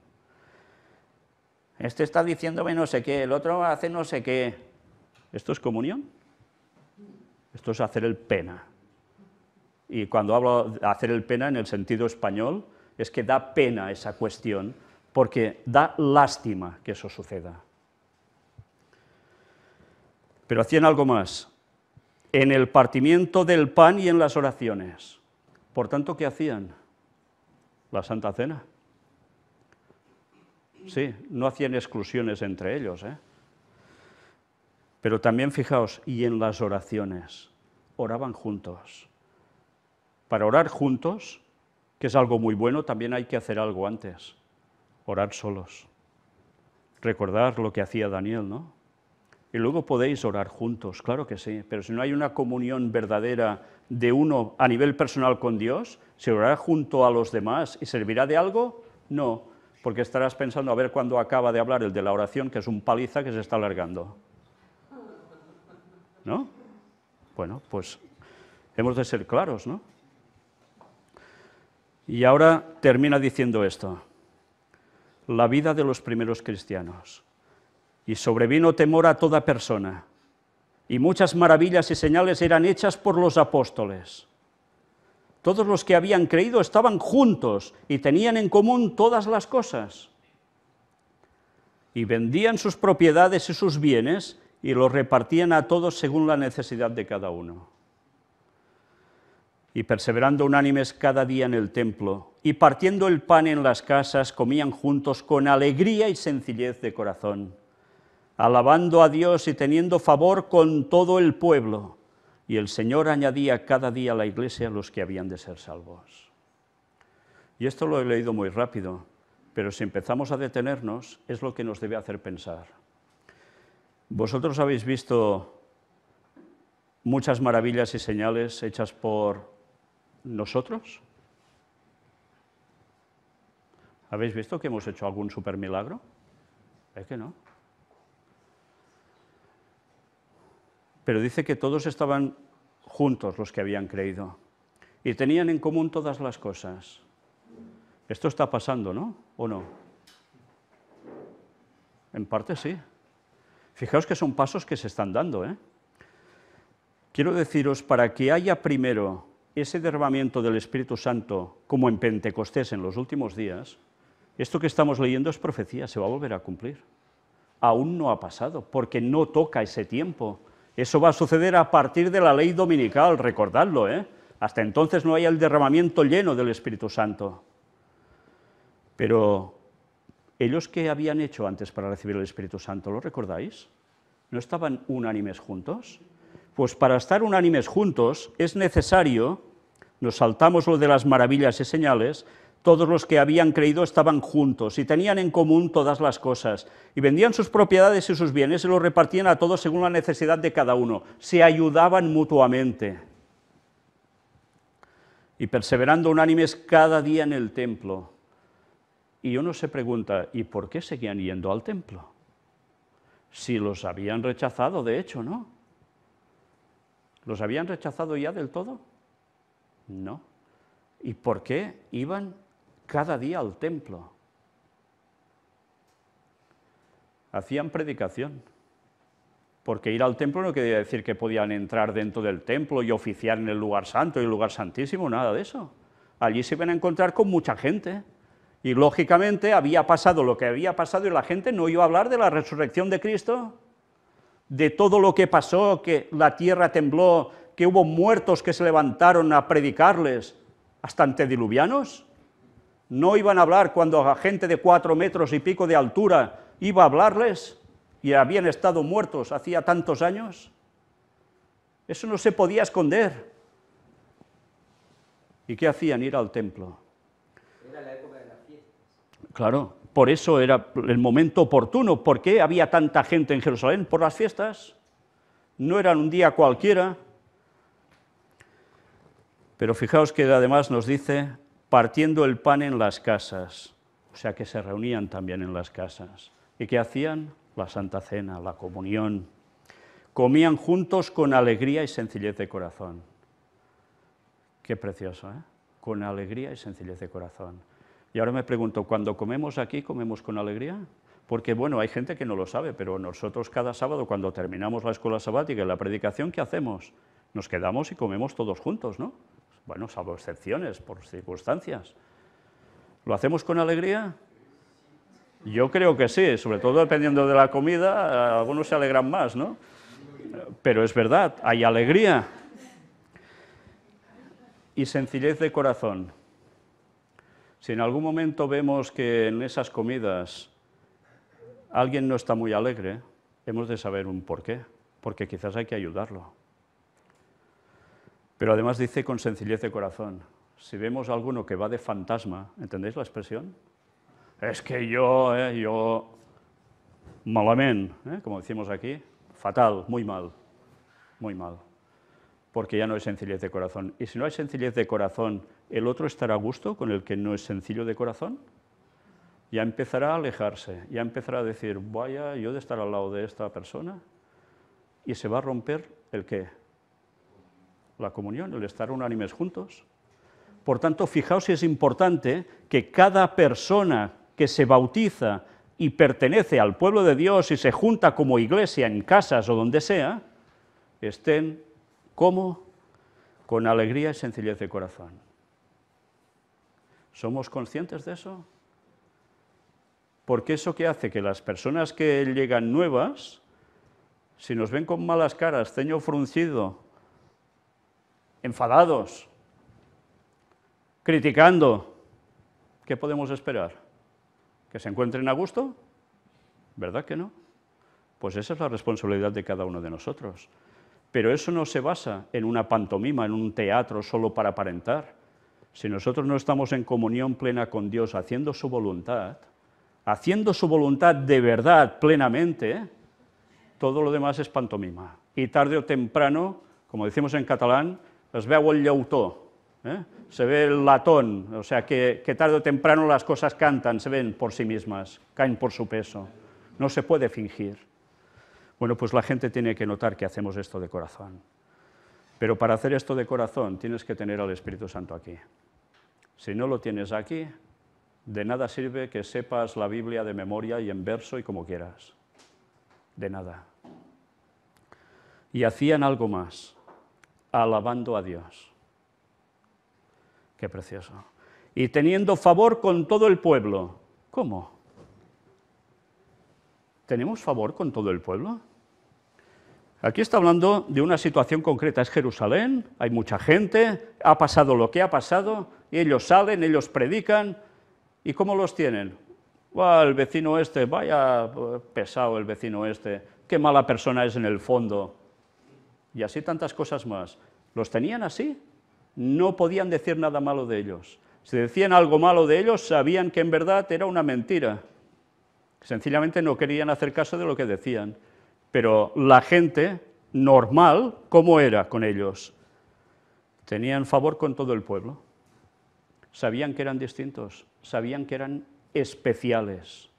Este está diciéndome no sé qué, el otro hace no sé qué. ¿Esto es comunión? Esto es hacer el pena. Y cuando hablo de hacer el pena en el sentido español, es que da pena esa cuestión, porque da lástima que eso suceda. Pero hacían algo más, en el partimiento del pan y en las oraciones. Por tanto, ¿qué hacían? La Santa Cena. Sí, no hacían exclusiones entre ellos, Pero también, fijaos, y en las oraciones, oraban juntos. Para orar juntos, que es algo muy bueno, también hay que hacer algo antes, orar solos. Recordar lo que hacía Daniel, ¿no? Y luego podéis orar juntos, claro que sí, pero si no hay una comunión verdadera de uno a nivel personal con Dios, ¿se orará junto a los demás y servirá de algo? No. Porque estarás pensando a ver cuándo acaba de hablar el de la oración, que es un paliza que se está alargando. ¿No? Bueno, pues hemos de ser claros, ¿no? Y ahora termina diciendo esto. La vida de los primeros cristianos. Y sobrevino temor a toda persona. Y muchas maravillas y señales eran hechas por los apóstoles. Todos los que habían creído estaban juntos y tenían en común todas las cosas. Y vendían sus propiedades y sus bienes y los repartían a todos según la necesidad de cada uno. Y perseverando unánimes cada día en el templo y partiendo el pan en las casas, comían juntos con alegría y sencillez de corazón, alabando a Dios y teniendo favor con todo el pueblo. Y el Señor añadía cada día a la iglesia los que habían de ser salvos. Y esto lo he leído muy rápido, pero si empezamos a detenernos, es lo que nos debe hacer pensar. ¿Vosotros habéis visto muchas maravillas y señales hechas por nosotros? ¿Habéis visto que hemos hecho algún supermilagro? ¿Es que no? Pero dice que todos estaban juntos los que habían creído y tenían en común todas las cosas. Esto está pasando, ¿no? ¿O no? En parte sí. Fijaos que son pasos que se están dando, Quiero deciros, para que haya primero ese derramamiento del Espíritu Santo, como en Pentecostés en los últimos días, esto que estamos leyendo es profecía, se va a volver a cumplir. Aún no ha pasado, porque no toca ese tiempo. Eso va a suceder a partir de la ley dominical, recordadlo, Hasta entonces no hay el derramamiento lleno del Espíritu Santo. Pero, ¿ellos qué habían hecho antes para recibir el Espíritu Santo? ¿Lo recordáis? ¿No estaban unánimes juntos? Pues para estar unánimes juntos es necesario, nos saltamos lo de las maravillas y señales, Todos los que habían creído estaban juntos y tenían en común todas las cosas, y vendían sus propiedades y sus bienes y los repartían a todos según la necesidad de cada uno. Se ayudaban mutuamente. Y perseverando unánimes cada día en el templo. Y uno se pregunta, ¿y por qué seguían yendo al templo? Si los habían rechazado, de hecho, ¿no? ¿Los habían rechazado ya del todo? No. ¿Y por qué iban cada día al templo? Hacían predicación. Porque ir al templo no quería decir que podían entrar dentro del templo y oficiar en el lugar santo y el lugar santísimo, nada de eso. Allí se iban a encontrar con mucha gente. Y lógicamente había pasado lo que había pasado y la gente no iba a hablar de la resurrección de Cristo, de todo lo que pasó, que la tierra tembló, que hubo muertos que se levantaron a predicarles, hasta antediluvianos. No iban a hablar cuando a gente de 4 metros y pico de altura iba a hablarles y habían estado muertos hacía tantos años. Eso no se podía esconder. ¿Y qué hacían? Ir al templo. Era la época de las fiestas. Claro, por eso era el momento oportuno. ¿Por qué había tanta gente en Jerusalén? Por las fiestas. No era un día cualquiera. Pero fijaos que además nos dice, partiendo el pan en las casas. O sea que se reunían también en las casas. ¿Y qué hacían? La Santa Cena, la comunión. Comían juntos con alegría y sencillez de corazón. Qué precioso, ¿eh? Con alegría y sencillez de corazón. Y ahora me pregunto, ¿cuando comemos aquí, comemos con alegría? Porque, bueno, hay gente que no lo sabe, pero nosotros cada sábado, cuando terminamos la escuela sabática y la predicación, ¿qué hacemos? Nos quedamos y comemos todos juntos, ¿no? Bueno, salvo excepciones, por circunstancias. ¿Lo hacemos con alegría? Yo creo que sí, sobre todo dependiendo de la comida, algunos se alegran más, ¿no? Pero es verdad, hay alegría y sencillez de corazón. Si en algún momento vemos que en esas comidas alguien no está muy alegre, hemos de saber un porqué, porque quizás hay que ayudarlo. Pero además dice con sencillez de corazón. Si vemos a alguno que va de fantasma, ¿entendéis la expresión? Es que yo, malamente, como decimos aquí, fatal, muy mal, porque ya no hay sencillez de corazón. Y si no hay sencillez de corazón, ¿el otro estará a gusto con el que no es sencillo de corazón? Ya empezará a alejarse, ya empezará a decir, vaya, yo de estar al lado de esta persona, y se va a romper ¿el qué? La comunión, el estar unánimes juntos. Por tanto, fijaos si es importante que cada persona que se bautiza y pertenece al pueblo de Dios y se junta como iglesia en casas o donde sea, estén como con alegría y sencillez de corazón. ¿Somos conscientes de eso? Porque eso que hace que las personas que llegan nuevas, si nos ven con malas caras, ceño fruncido, enfadados, criticando, ¿qué podemos esperar? ¿Que se encuentren a gusto? ¿Verdad que no? Pues esa es la responsabilidad de cada uno de nosotros. Pero eso no se basa en una pantomima, en un teatro solo para aparentar. Si nosotros no estamos en comunión plena con Dios, haciendo su voluntad de verdad, plenamente, todo lo demás es pantomima. Y tarde o temprano, como decimos en catalán, es veu el llautó, se ve el latón, o sea que tarde o temprano las cosas cantan, se ven por sí mismas, caen por su peso, no se puede fingir. Bueno, pues la gente tiene que notar que hacemos esto de corazón. Pero para hacer esto de corazón tienes que tener al Espíritu Santo aquí. Si no lo tienes aquí, de nada sirve que sepas la Biblia de memoria y en verso y como quieras. De nada. Y hacían algo más, alabando a Dios. Qué precioso. Y teniendo favor con todo el pueblo. ¿Cómo? ¿Tenemos favor con todo el pueblo? Aquí está hablando de una situación concreta. Es Jerusalén, hay mucha gente, ha pasado lo que ha pasado, y ellos salen, ellos predican, ¿y cómo los tienen? El vecino este, vaya pesado el vecino este, qué mala persona es en el fondo. Y así tantas cosas más. ¿Los tenían así? No podían decir nada malo de ellos. Si decían algo malo de ellos, sabían que en verdad era una mentira. Sencillamente no querían hacer caso de lo que decían. Pero la gente normal, ¿cómo era con ellos? Tenían favor con todo el pueblo. Sabían que eran distintos, sabían que eran especiales,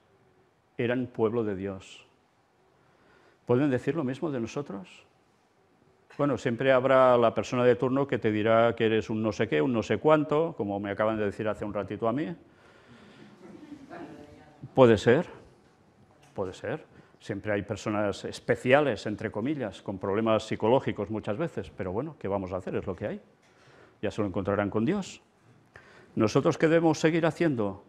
eran pueblo de Dios. ¿Pueden decir lo mismo de nosotros? Bueno, siempre habrá la persona de turno que te dirá que eres un no sé qué, un no sé cuánto, como me acaban de decir hace un ratito a mí. Puede ser, puede ser. Siempre hay personas especiales, entre comillas, con problemas psicológicos muchas veces, pero bueno, ¿qué vamos a hacer? Es lo que hay. Ya se lo encontrarán con Dios. ¿Nosotros qué debemos seguir haciendo?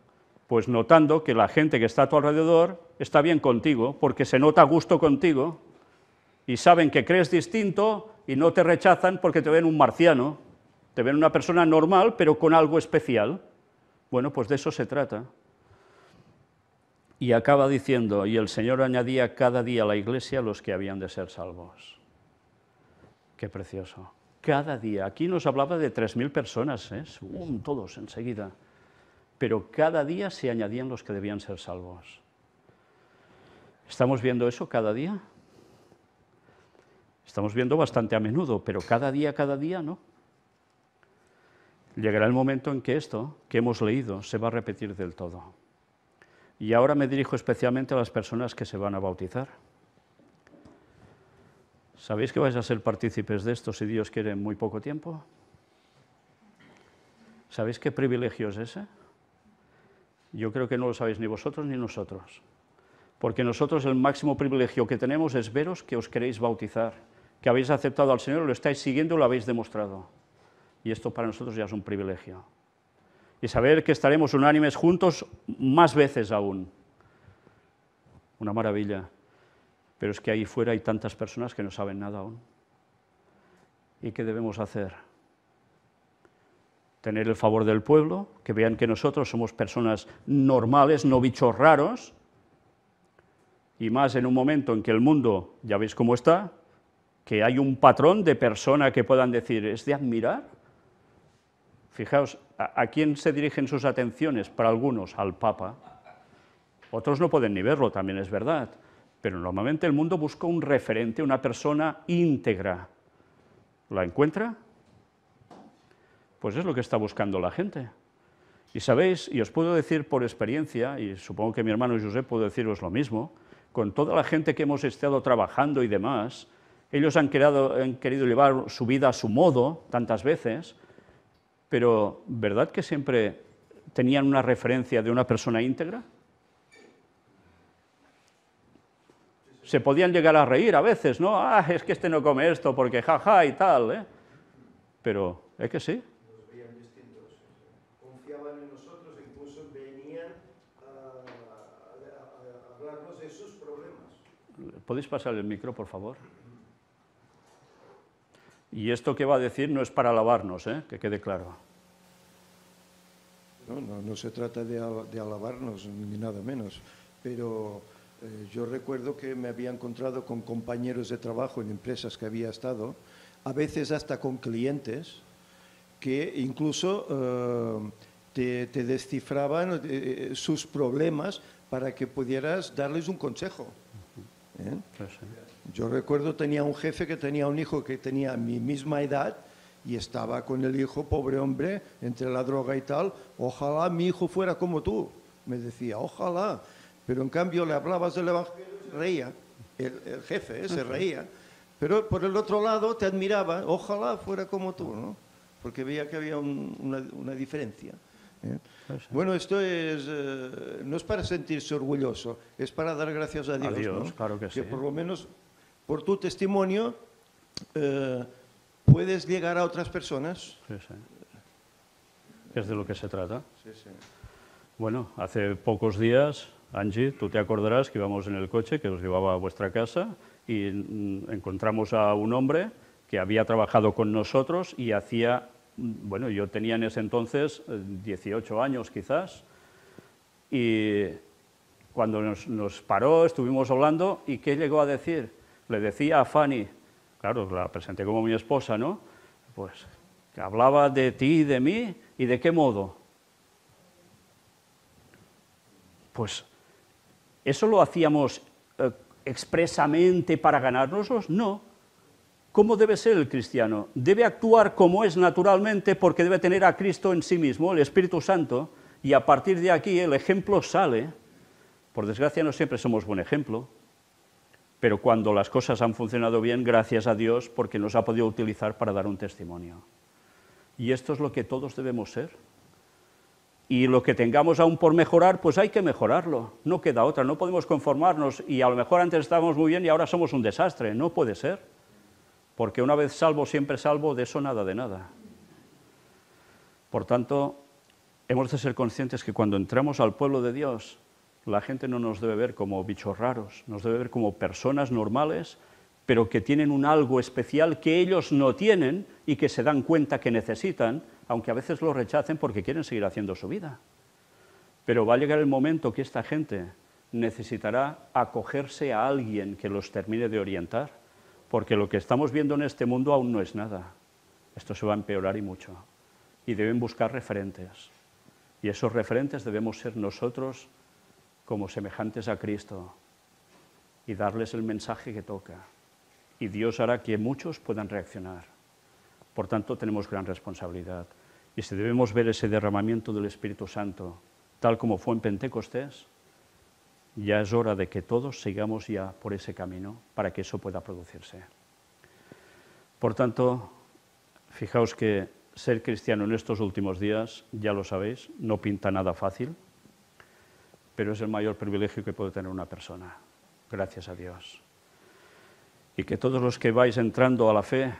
Pues notando que la gente que está a tu alrededor está bien contigo, porque se nota a gusto contigo, y saben que crees distinto y no te rechazan porque te ven un marciano, te ven una persona normal, pero con algo especial. Bueno, pues de eso se trata. Y acaba diciendo, y el Señor añadía cada día a la iglesia los que habían de ser salvos. Qué precioso. Cada día. Aquí nos hablaba de 3.000 personas, todos enseguida. Pero cada día se añadían los que debían ser salvos. ¿Estamos viendo eso cada día? Estamos viendo bastante a menudo, pero cada día, no. Llegará el momento en que esto que hemos leído se va a repetir del todo. Y ahora me dirijo especialmente a las personas que se van a bautizar. ¿Sabéis que vais a ser partícipes de esto si Dios quiere en muy poco tiempo? ¿Sabéis qué privilegio es ese? Yo creo que no lo sabéis ni vosotros ni nosotros. Porque nosotros el máximo privilegio que tenemos es veros que os queréis bautizar, que habéis aceptado al Señor, lo estáis siguiendo y lo habéis demostrado. Y esto para nosotros ya es un privilegio. Y saber que estaremos unánimes juntos más veces aún. Una maravilla. Pero es que ahí fuera hay tantas personas que no saben nada aún. ¿Y qué debemos hacer? Tener el favor del pueblo, que vean que nosotros somos personas normales, no bichos raros, y más en un momento en que el mundo, ya veis cómo está, que hay un patrón de persona que puedan decir, es de admirar. Fijaos, ¿a quién se dirigen sus atenciones? Para algunos, al Papa. Otros no pueden ni verlo, también es verdad. Pero normalmente el mundo busca un referente, una persona íntegra. ¿La encuentra? Pues es lo que está buscando la gente. Y sabéis, y os puedo decir por experiencia, y supongo que mi hermano Josep puede deciros lo mismo, con toda la gente que hemos estado trabajando y demás, ellos han querido llevar su vida a su modo, tantas veces, pero ¿verdad que siempre tenían una referencia de una persona íntegra? Se podían llegar a reír a veces, ¿no? Ah, es que este no come esto porque jaja y tal, ¿eh? Pero, ¿es que sí? Nos veían distintos. Confiaban en nosotros e incluso venían a hablarnos de sus problemas. ¿Podéis pasar el micro, por favor? Y esto que va a decir no es para alabarnos, que quede claro. No se trata de alabarnos ni nada menos, pero yo recuerdo que me había encontrado con compañeros de trabajo en empresas que había estado, a veces hasta con clientes, que incluso te descifraban sus problemas para que pudieras darles un consejo. Yo recuerdo tenía un jefe que tenía un hijo que tenía mi misma edad y estaba con el hijo, pobre hombre, entre la droga y tal. Ojalá mi hijo fuera como tú, me decía, ojalá. Pero en cambio le hablabas del Evangelio y se reía, el jefe se reía. Pero por el otro lado te admiraba, ojalá fuera como tú, ¿no? Porque veía que había una diferencia. Bueno, esto no es para sentirse orgulloso, es para dar gracias a Dios, ¿no? Claro que sí. Que por lo menos por tu testimonio puedes llegar a otras personas. Sí. Es de lo que se trata. Sí. Bueno, hace pocos días, Angie, tú te acordarás que íbamos en el coche que os llevaba a vuestra casa y encontramos a un hombre que había trabajado con nosotros y hacía, bueno, yo tenía en ese entonces 18 años quizás, y cuando nos paró estuvimos hablando, ¿y qué llegó a decir? Le decía a Fanny, claro, la presenté como mi esposa, ¿no? Pues que hablaba de ti y de mí, ¿y de qué modo? Pues, ¿eso lo hacíamos expresamente para ganárnoslos? No. ¿Cómo debe ser el cristiano? Debe actuar como es naturalmente porque debe tener a Cristo en sí mismo, el Espíritu Santo, y a partir de aquí el ejemplo sale. Por desgracia no siempre somos buen ejemplo, pero cuando las cosas han funcionado bien, gracias a Dios, porque nos ha podido utilizar para dar un testimonio. Y esto es lo que todos debemos ser. Y lo que tengamos aún por mejorar, pues hay que mejorarlo, no queda otra, no podemos conformarnos y a lo mejor antes estábamos muy bien y ahora somos un desastre, no puede ser. Porque una vez salvo, siempre salvo, de eso nada de nada. Por tanto, hemos de ser conscientes que cuando entramos al pueblo de Dios, la gente no nos debe ver como bichos raros, nos debe ver como personas normales, pero que tienen un algo especial que ellos no tienen y que se dan cuenta que necesitan, aunque a veces lo rechacen porque quieren seguir haciendo su vida. Pero va a llegar el momento que esta gente necesitará acogerse a alguien que los termine de orientar, porque lo que estamos viendo en este mundo aún no es nada. Esto se va a empeorar y mucho. Y deben buscar referentes. Y esos referentes debemos ser nosotros como semejantes a Cristo y darles el mensaje que toca. Y Dios hará que muchos puedan reaccionar. Por tanto, tenemos gran responsabilidad. Y si debemos ver ese derramamiento del Espíritu Santo, tal como fue en Pentecostés, ya es hora de que todos sigamos ya por ese camino para que eso pueda producirse. Por tanto, fijaos que ser cristiano en estos últimos días, ya lo sabéis, no pinta nada fácil, pero es el mayor privilegio que puede tener una persona, gracias a Dios. Y que todos los que vais entrando a la fe,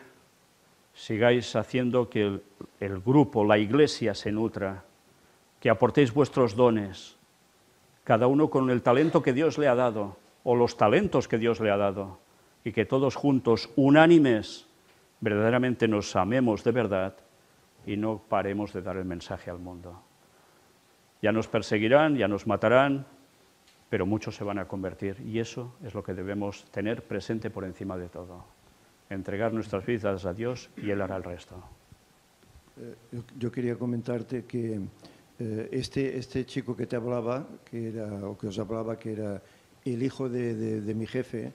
sigáis haciendo que el grupo, la iglesia se nutra, que aportéis vuestros dones, cada uno con el talento que Dios le ha dado, o los talentos que Dios le ha dado, y que todos juntos, unánimes, verdaderamente nos amemos de verdad y no paremos de dar el mensaje al mundo. Ya nos perseguirán, ya nos matarán, pero muchos se van a convertir, y eso es lo que debemos tener presente por encima de todo. Entregar nuestras vidas a Dios y Él hará el resto. Yo quería comentarte que este chico que te hablaba, que os hablaba, que era el hijo de mi jefe,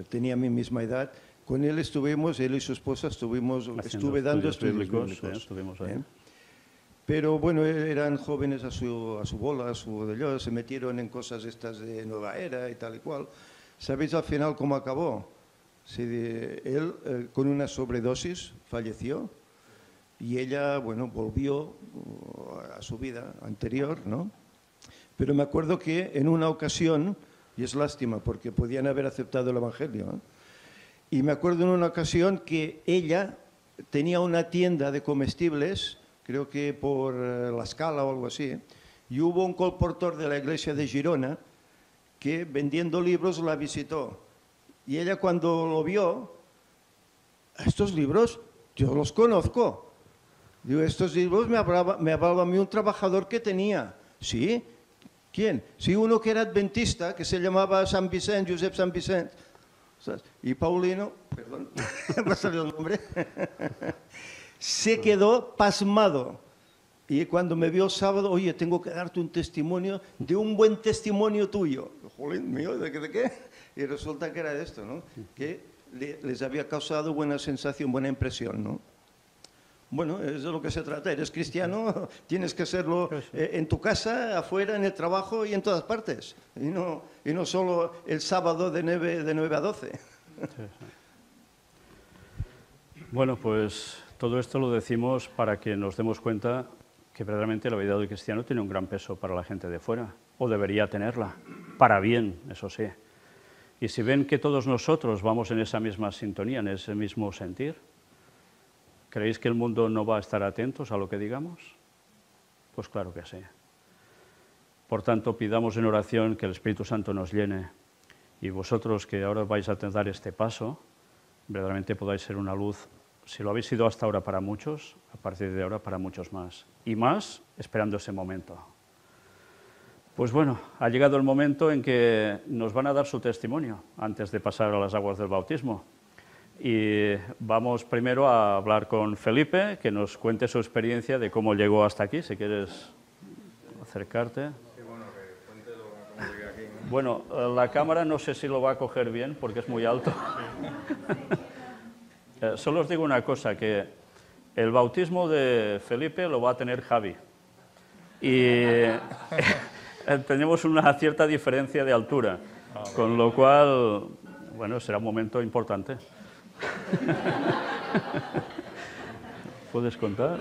tenía mi misma edad. Con él estuvimos, él y su esposa estuve dando estudios bíblicos. Estuvimos ahí. Pero bueno, eran jóvenes a su bola, se metieron en cosas estas de nueva era y tal y cual. ¿Sabéis al final cómo acabó? Él con una sobredosis falleció y ella, bueno, volvió a su vida anterior, ¿no? Pero me acuerdo que en una ocasión, y es lástima porque podían haber aceptado el Evangelio, ¿eh? Y me acuerdo en una ocasión que ella tenía una tienda de comestibles, creo que por La Scala o algo así, y hubo un colportor de la iglesia de Girona que vendiendo libros la visitó. Y ella cuando lo vio, estos libros yo los conozco. Digo, estos libros me hablaba a mí un trabajador que tenía. ¿Sí? ¿Quién? Sí, uno que era adventista, que se llamaba San Vicent, Josep San Vicent. Y Paulino, perdón, me ha salido el nombre, se quedó pasmado. Y cuando me vio el sábado, oye, tengo que darte un testimonio, de un buen testimonio tuyo. Jolín, mío, ¿de qué? Y resulta que era de esto, ¿no? Que les había causado buena sensación, buena impresión, ¿no? Bueno, es de lo que se trata. Eres cristiano, tienes que serlo en tu casa, afuera, en el trabajo y en todas partes. Y no solo el sábado de 9 a 12. Sí, sí. Bueno, pues todo esto lo decimos para que nos demos cuenta que verdaderamente la vida del cristiano tiene un gran peso para la gente de fuera, o debería tenerla, para bien, eso sí. Y si ven que todos nosotros vamos en esa misma sintonía, en ese mismo sentir, ¿creéis que el mundo no va a estar atentos a lo que digamos? Pues claro que sí. Por tanto, pidamos en oración que el Espíritu Santo nos llene y vosotros que ahora vais a dar este paso, verdaderamente podáis ser una luz, si lo habéis sido hasta ahora para muchos, a partir de ahora para muchos más. Y más esperando ese momento. Pues bueno, ha llegado el momento en que nos van a dar su testimonio antes de pasar a las aguas del bautismo. Y vamos primero a hablar con Felipe, que nos cuente su experiencia de cómo llegó hasta aquí, si quieres acercarte. Sí, bueno, Bueno, la cámara no sé si lo va a coger bien porque es muy alto. Solo os digo una cosa, que el bautismo de Felipe lo va a tener Javi. Y tenemos una cierta diferencia de altura, con lo cual, bueno, será un momento importante. ¿Puedes contar?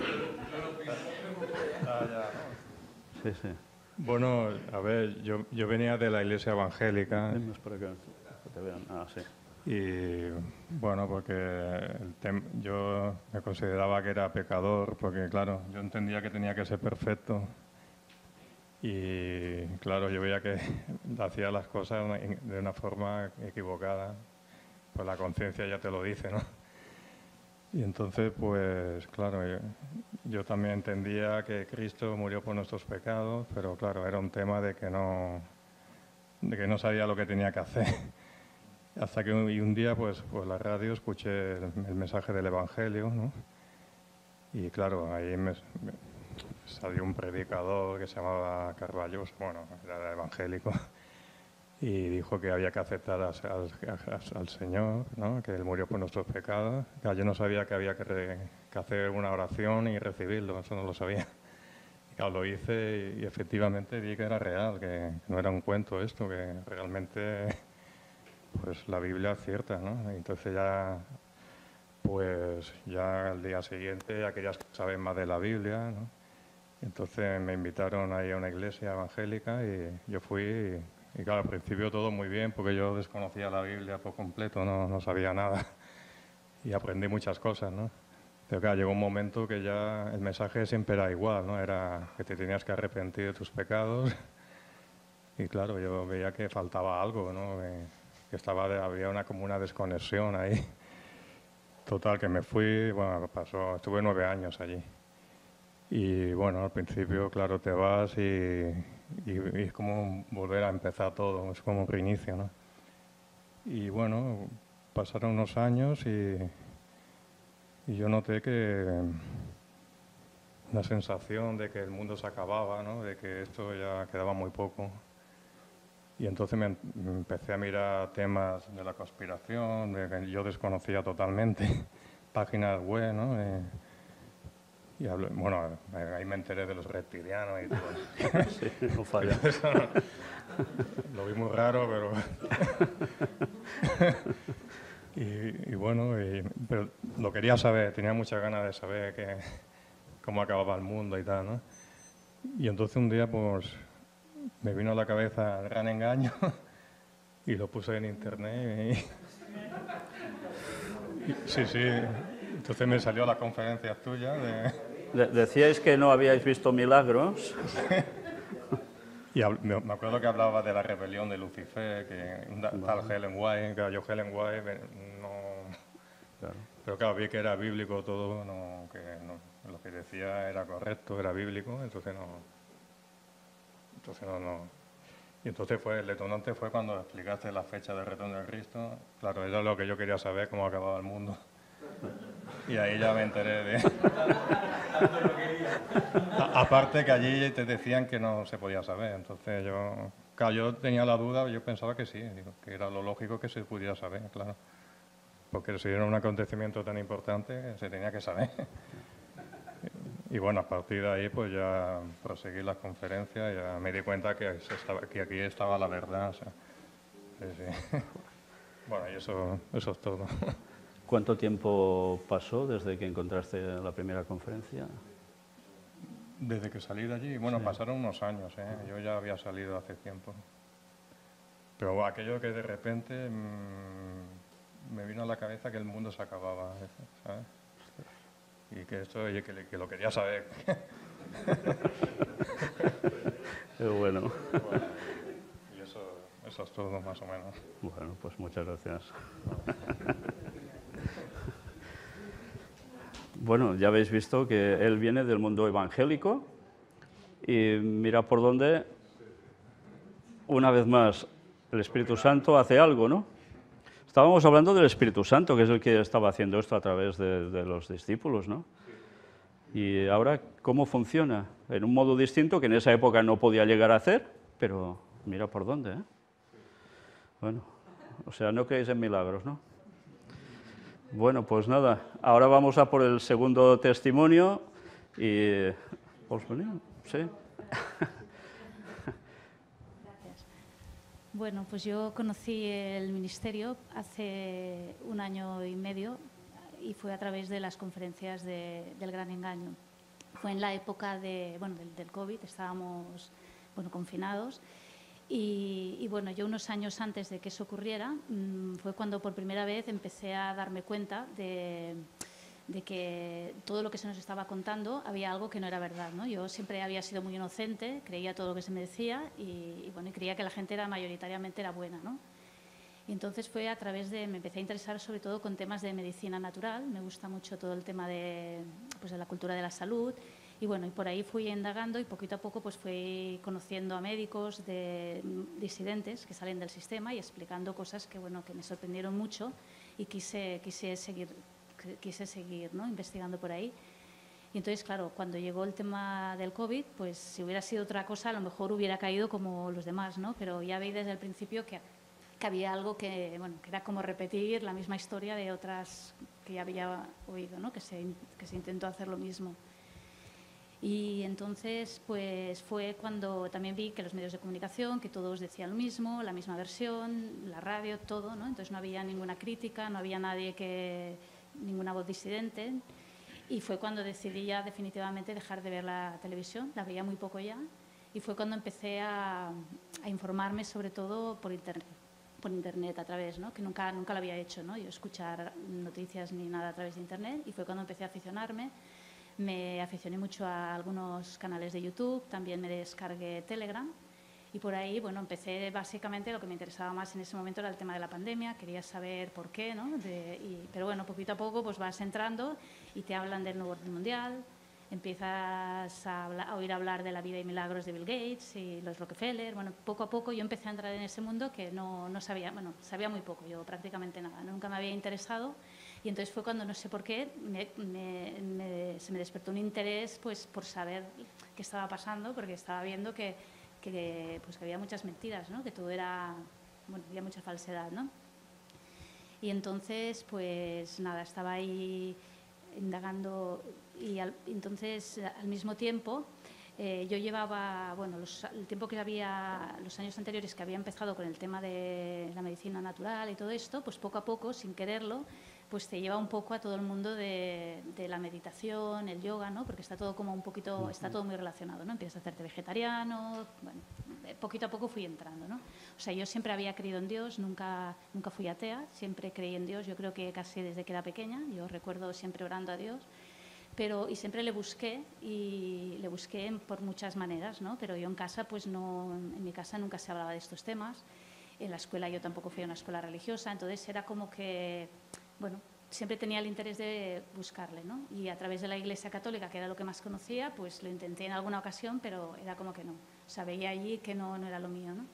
Sí, sí. Bueno, a ver, yo venía de la iglesia evangélica Ven más por acá, que te vean. Ah, sí. y, bueno, porque yo me consideraba que era pecador, porque, claro, yo entendía que tenía que ser perfecto y, claro, yo veía que hacía las cosas de una forma equivocada, pues la conciencia ya te lo dice, ¿no? Y entonces, pues, claro, yo también entendía que Cristo murió por nuestros pecados, pero, claro, era un tema de que no sabía lo que tenía que hacer. Hasta que un día, pues la radio, escuché el mensaje del Evangelio, ¿no? Y, claro, ahí me salió un predicador que se llamaba Carballo, bueno, era evangélico, y dijo que había que aceptar al Señor, ¿no? Que Él murió por nuestros pecados. Claro, yo no sabía que había que hacer una oración y recibirlo, eso no lo sabía. Y claro, lo hice y efectivamente vi que era real, que no era un cuento esto, que realmente pues la Biblia es cierta, ¿no? Y entonces ya, pues ya al día siguiente ya querías saber más de la Biblia, ¿no? Entonces me invitaron ahí a una iglesia evangélica y yo fui. Y claro, al principio todo muy bien, porque yo desconocía la Biblia por completo, no sabía nada. Y aprendí muchas cosas, ¿no? Pero claro, llegó un momento que ya el mensaje siempre era igual, ¿no? Era que te tenías que arrepentir de tus pecados. Y claro, yo veía que faltaba algo, ¿no? Había como una desconexión ahí. Total, que me fui, bueno, estuve 9 años allí. Y bueno, al principio, claro, te vas y es como volver a empezar todo, es como un reinicio, ¿no? Y bueno, pasaron unos años y yo noté que una sensación de que el mundo se acababa, ¿no? De que esto ya quedaba muy poco. Y entonces me empecé a mirar temas de la conspiración, de que yo desconocía totalmente, páginas web, ¿no? Y bueno, ahí me enteré de los reptilianos y todo. Sí, no falla. Lo vi muy raro, pero... y bueno, pero lo quería saber, tenía muchas ganas de saber cómo acababa el mundo y tal, ¿no? Y entonces un día, pues, me vino a la cabeza el gran engaño y lo puse en internet. Sí, sí. Entonces me salió la conferencia tuya de... Decíais que no habíais visto milagros. Y me acuerdo que hablaba de la rebelión de Lucifer, que tal Helen White, claro, yo Helen White no... Claro. Pero claro, vi que era bíblico todo, lo que decía era correcto, era bíblico, entonces no. Y entonces el detonante fue cuando explicaste la fecha del retorno de Cristo. Claro, era lo que yo quería saber, cómo acababa el mundo. Y ahí ya me enteré de... Aparte que allí te decían que no se podía saber, entonces yo tenía la duda, yo pensaba que sí, que era lo lógico que se pudiera saber, claro. Porque si era un acontecimiento tan importante, se tenía que saber. Y bueno, a partir de ahí pues ya proseguí las conferencias y ya me di cuenta que aquí estaba la verdad. O sea, sí. Bueno, y eso es todo. ¿Cuánto tiempo pasó desde que encontraste la primera conferencia? Desde que salí de allí, bueno, Sí. pasaron unos años, ¿eh? Yo ya había salido hace tiempo. Pero aquello que de repente me vino a la cabeza que el mundo se acababa, ¿sabes? Y que esto, que lo quería saber. Qué bueno. Y eso es todo, más o menos. Bueno, pues muchas gracias. Bueno, ya habéis visto que él viene del mundo evangélico y mira por dónde, una vez más, el Espíritu Santo hace algo, ¿no? Estábamos hablando del Espíritu Santo, que es el que estaba haciendo esto a través de los discípulos, ¿no? Y ahora, ¿cómo funciona? En un modo distinto que en esa época no podía llegar a hacer, pero mira por dónde, ¿eh? Bueno, o sea, no creéis en milagros, ¿no? Bueno, pues nada, ahora vamos a por el segundo testimonio y... ¿Os venimos? ¿Sí? Gracias. Bueno, pues yo conocí el ministerio hace 1 año y medio y fue a través de las conferencias del Gran Engaño. Fue en la época del COVID, estábamos confinados. Y bueno, yo unos años antes de que eso ocurriera, fue cuando por primera vez empecé a darme cuenta de que todo lo que se nos estaba contando había algo que no era verdad, ¿no? Yo siempre había sido muy inocente, creía todo lo que se me decía y creía que la gente mayoritariamente era buena, ¿no? Y entonces fue a través me empecé a interesar sobre todo con temas de medicina natural, me gusta mucho todo el tema de la cultura de la salud. Y bueno, y por ahí fui indagando y poquito a poco pues fui conociendo a médicos disidentes que salen del sistema y explicando cosas que me sorprendieron mucho y quise seguir, ¿no?, investigando por ahí. Y entonces, claro, cuando llegó el tema del COVID, pues si hubiera sido otra cosa, a lo mejor hubiera caído como los demás, ¿no? Pero ya veí desde el principio que había algo que era como repetir la misma historia de otras que ya había oído, ¿no? Que se intentó hacer lo mismo. Y entonces pues fue cuando también vi que los medios de comunicación, que todos decían lo mismo, la misma versión, la radio, todo, ¿no? Entonces no había ninguna crítica, no había ninguna voz disidente. Y fue cuando decidí ya definitivamente dejar de ver la televisión, la veía muy poco ya. Y fue cuando empecé a informarme sobre todo por internet a través, ¿no? Que nunca lo había hecho, ¿no? Yo escuchar noticias ni nada a través de internet. Y fue cuando empecé a aficionarme. Me aficioné mucho a algunos canales de YouTube, también me descargué Telegram y por ahí, empecé básicamente, lo que me interesaba más en ese momento era el tema de la pandemia, quería saber por qué, ¿no? Pero poquito a poco pues vas entrando y te hablan del nuevo orden mundial, empiezas a oír hablar de la vida y milagros de Bill Gates y los Rockefeller. Poco a poco yo empecé a entrar en ese mundo que no sabía, sabía muy poco, yo prácticamente nada, nunca me había interesado. Y entonces fue cuando, no sé por qué, se me despertó un interés pues, por saber qué estaba pasando, porque estaba viendo que había muchas mentiras, ¿no? Que todo era, había mucha falsedad, ¿no? Y entonces, pues nada, estaba ahí indagando y entonces al mismo tiempo yo llevaba, el tiempo que los años anteriores que había empezado con el tema de la medicina natural y todo esto, pues poco a poco, sin quererlo, pues te lleva un poco a todo el mundo de la meditación, el yoga, ¿no? Porque está todo como un poquito, está todo muy relacionado, ¿no? Empiezas a hacerte vegetariano, poquito a poco fui entrando, ¿no? O sea, yo siempre había creído en Dios, nunca fui atea, siempre creí en Dios, yo creo que casi desde que era pequeña, yo recuerdo siempre orando a Dios, y siempre le busqué por muchas maneras, ¿no? Pero yo en casa, pues no, en mi casa nunca se hablaba de estos temas, en la escuela yo tampoco fui a una escuela religiosa, entonces era como que, siempre tenía el interés de buscarle, ¿no? Y a través de la Iglesia Católica, que era lo que más conocía, pues lo intenté en alguna ocasión, pero era como que no. O sea, veía allí que no era lo mío, ¿no?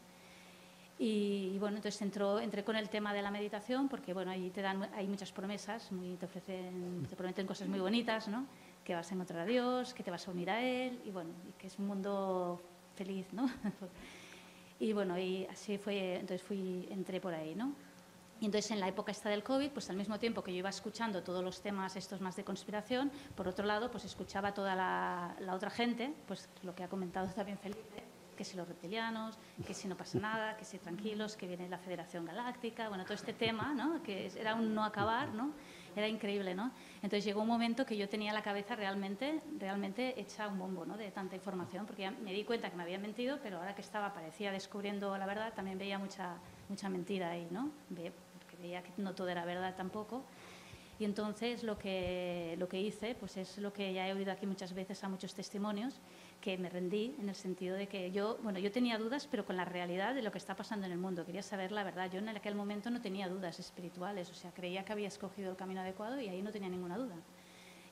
Y entonces entré con el tema de la meditación, porque allí hay muchas promesas, te prometen cosas muy bonitas, ¿no? Que vas a encontrar a Dios, que te vas a unir a Él, y que es un mundo feliz, ¿no? Y así fue, entonces entré por ahí, ¿no? Y entonces en la época esta del COVID, pues al mismo tiempo que yo iba escuchando todos los temas estos más de conspiración, por otro lado, pues escuchaba toda la otra gente, pues lo que ha comentado también Felipe, que si los reptilianos, que si no pasa nada, que si tranquilos, que viene la Federación Galáctica, todo este tema, ¿no? Que era un no acabar, ¿no? Era increíble, ¿no? Entonces llegó un momento que yo tenía la cabeza realmente hecha un bombo, ¿no? De tanta información, porque ya me di cuenta que me habían mentido, pero ahora que parecía descubriendo la verdad, también veía mucha mentira ahí, ¿no? Porque veía que no todo era verdad tampoco. Y entonces lo que hice, pues es lo que ya he oído aquí muchas veces a muchos testimonios, que me rendí en el sentido de que yo tenía dudas, pero con la realidad de lo que está pasando en el mundo. Quería saber la verdad. Yo en aquel momento no tenía dudas espirituales, o sea, creía que había escogido el camino adecuado y ahí no tenía ninguna duda.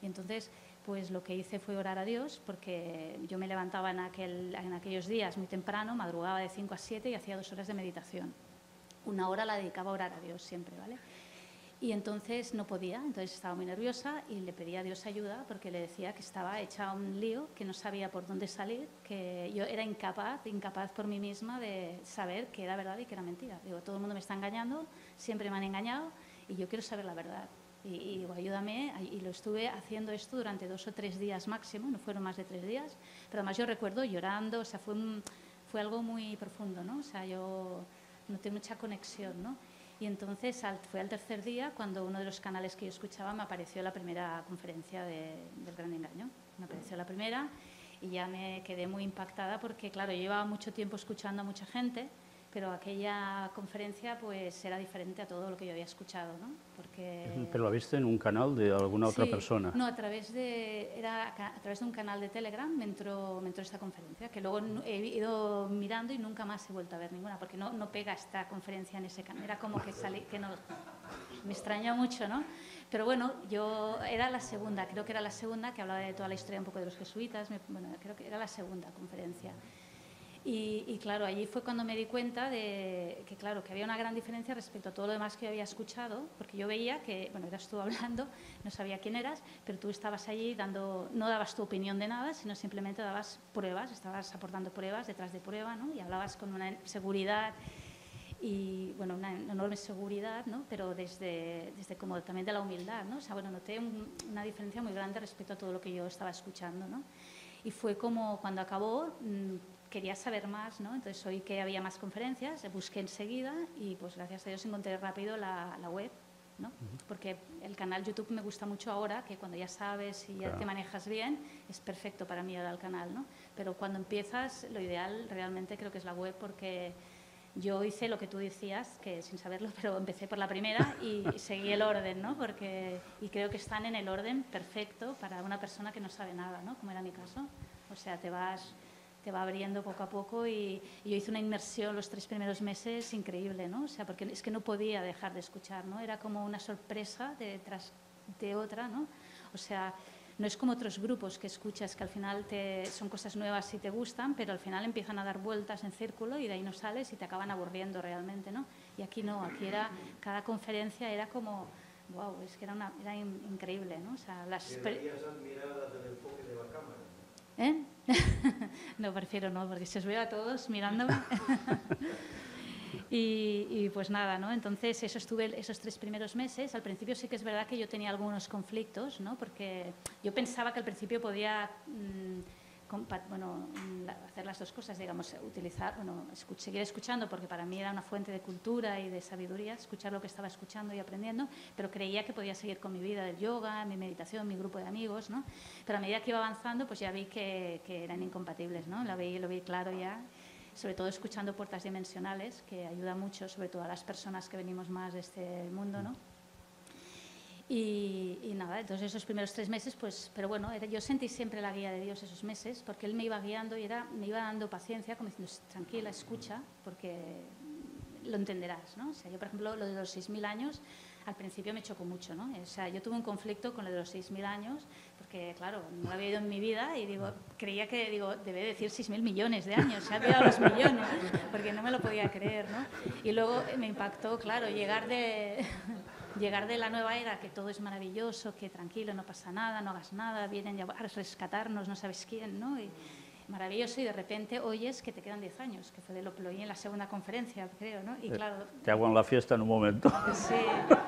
Y entonces, pues lo que hice fue orar a Dios, porque yo me levantaba en aquellos días muy temprano, madrugaba de 5 a 7 y hacía 2 horas de meditación. 1 hora la dedicaba a orar a Dios siempre, ¿vale? Y entonces no podía, entonces estaba muy nerviosa y le pedí a Dios ayuda porque le decía que estaba hecha un lío, que no sabía por dónde salir, que yo era incapaz por mí misma de saber que era verdad y que era mentira. Digo, todo el mundo me está engañando, siempre me han engañado y yo quiero saber la verdad. Y digo, ayúdame, y lo estuve haciendo esto durante 2 o 3 días máximo, no fueron más de 3 días, pero además yo recuerdo llorando, o sea, fue algo muy profundo, ¿no? O sea, yo noté mucha conexión, ¿no? Y entonces fue al tercer día cuando uno de los canales que yo escuchaba me apareció la primera conferencia del Gran Engaño. Me apareció la primera y ya me quedé muy impactada porque, claro, yo llevaba mucho tiempo escuchando a mucha gente, pero aquella conferencia pues era diferente a todo lo que yo había escuchado, ¿no? Porque... ¿Pero la viste en un canal de alguna otra persona? No, a través de un canal de Telegram me entró esta conferencia, que luego he ido mirando y nunca más he vuelto a ver ninguna, porque no pega esta conferencia en ese canal. Era como que no... Me extrañó mucho, ¿no? Pero bueno, era la segunda, creo que era la segunda, que hablaba de toda la historia un poco de los jesuitas, bueno, creo que era la segunda conferencia. Y claro, allí fue cuando me di cuenta de que, claro, que había una gran diferencia respecto a todo lo demás que yo había escuchado, porque yo veía que, bueno, eras tú hablando, no sabía quién eras, pero tú estabas allí no dabas tu opinión de nada, sino simplemente dabas pruebas, estabas aportando pruebas detrás de prueba, ¿no? Y hablabas con una seguridad y, bueno, una enorme seguridad, ¿no? Pero desde como también de la humildad, ¿no? O sea, bueno, noté una diferencia muy grande respecto a todo lo que yo estaba escuchando, ¿no? Y fue como cuando acabó, quería saber más, ¿no? Entonces oí que había más conferencias, busqué enseguida y pues gracias a Dios encontré rápido la web, ¿no? Porque el canal YouTube me gusta mucho ahora, que cuando ya sabes y ya te manejas bien, es perfecto para mí ahora el canal, ¿no? Pero cuando empiezas, lo ideal realmente creo que es la web porque yo hice lo que tú decías, que sin saberlo, pero empecé por la primera y seguí el orden, ¿no? Y creo que están en el orden perfecto para una persona que no sabe nada, ¿no? Como era mi caso. O sea, te va abriendo poco a poco y yo hice una inmersión los 3 primeros meses increíble, ¿no? O sea, porque es que no podía dejar de escuchar, ¿no? Era como una sorpresa detrás de otra, ¿no? O sea, no es como otros grupos que escuchas que al final son cosas nuevas y te gustan, pero al final empiezan a dar vueltas en círculo y de ahí no sales y te acaban aburriendo realmente, ¿no? Y aquí no, cada conferencia era como, wow, es que era increíble, ¿no? O sea, ¿Deberías admirar el enfoque de la cámara? ¿Eh? No, prefiero no, porque si os veo a todos mirándome. Y pues nada, ¿no? Entonces eso estuve esos 3 primeros meses. Al principio sí que es verdad que yo tenía algunos conflictos, ¿no? Porque yo pensaba que al principio podía hacer las dos cosas, digamos, seguir escuchando, porque para mí era una fuente de cultura y de sabiduría, escuchar lo que estaba escuchando y aprendiendo, pero creía que podía seguir con mi vida del yoga, mi meditación, mi grupo de amigos, ¿no? Pero a medida que iba avanzando, pues ya vi que eran incompatibles, ¿no? Lo vi claro ya, sobre todo escuchando puertas dimensionales, que ayuda mucho, sobre todo a las personas que venimos más de este mundo, ¿no? Y nada, entonces esos primeros 3 meses, pues, pero bueno, yo sentí siempre la guía de Dios esos meses, porque Él me iba guiando y me iba dando paciencia, como diciendo, tranquila, escucha, porque lo entenderás, ¿no? O sea, yo, por ejemplo, lo de los 6.000 años, al principio me chocó mucho, ¿no? O sea, yo tuve un conflicto con lo de los 6.000 años, porque, claro, no lo había oído en mi vida y creía que, debe decir 6.000 millones de años, se ha olvidado los millones, porque no me lo podía creer, ¿no? Y luego me impactó, claro, llegar de la nueva era, que todo es maravilloso, que tranquilo, no pasa nada, no hagas nada, vienen a rescatarnos, no sabes quién, ¿no? Y maravilloso, y de repente oyes que te quedan 10 años, que fue de lo que oí en la segunda conferencia, creo, ¿no? Y claro... Te hago en la fiesta en un momento. Sí,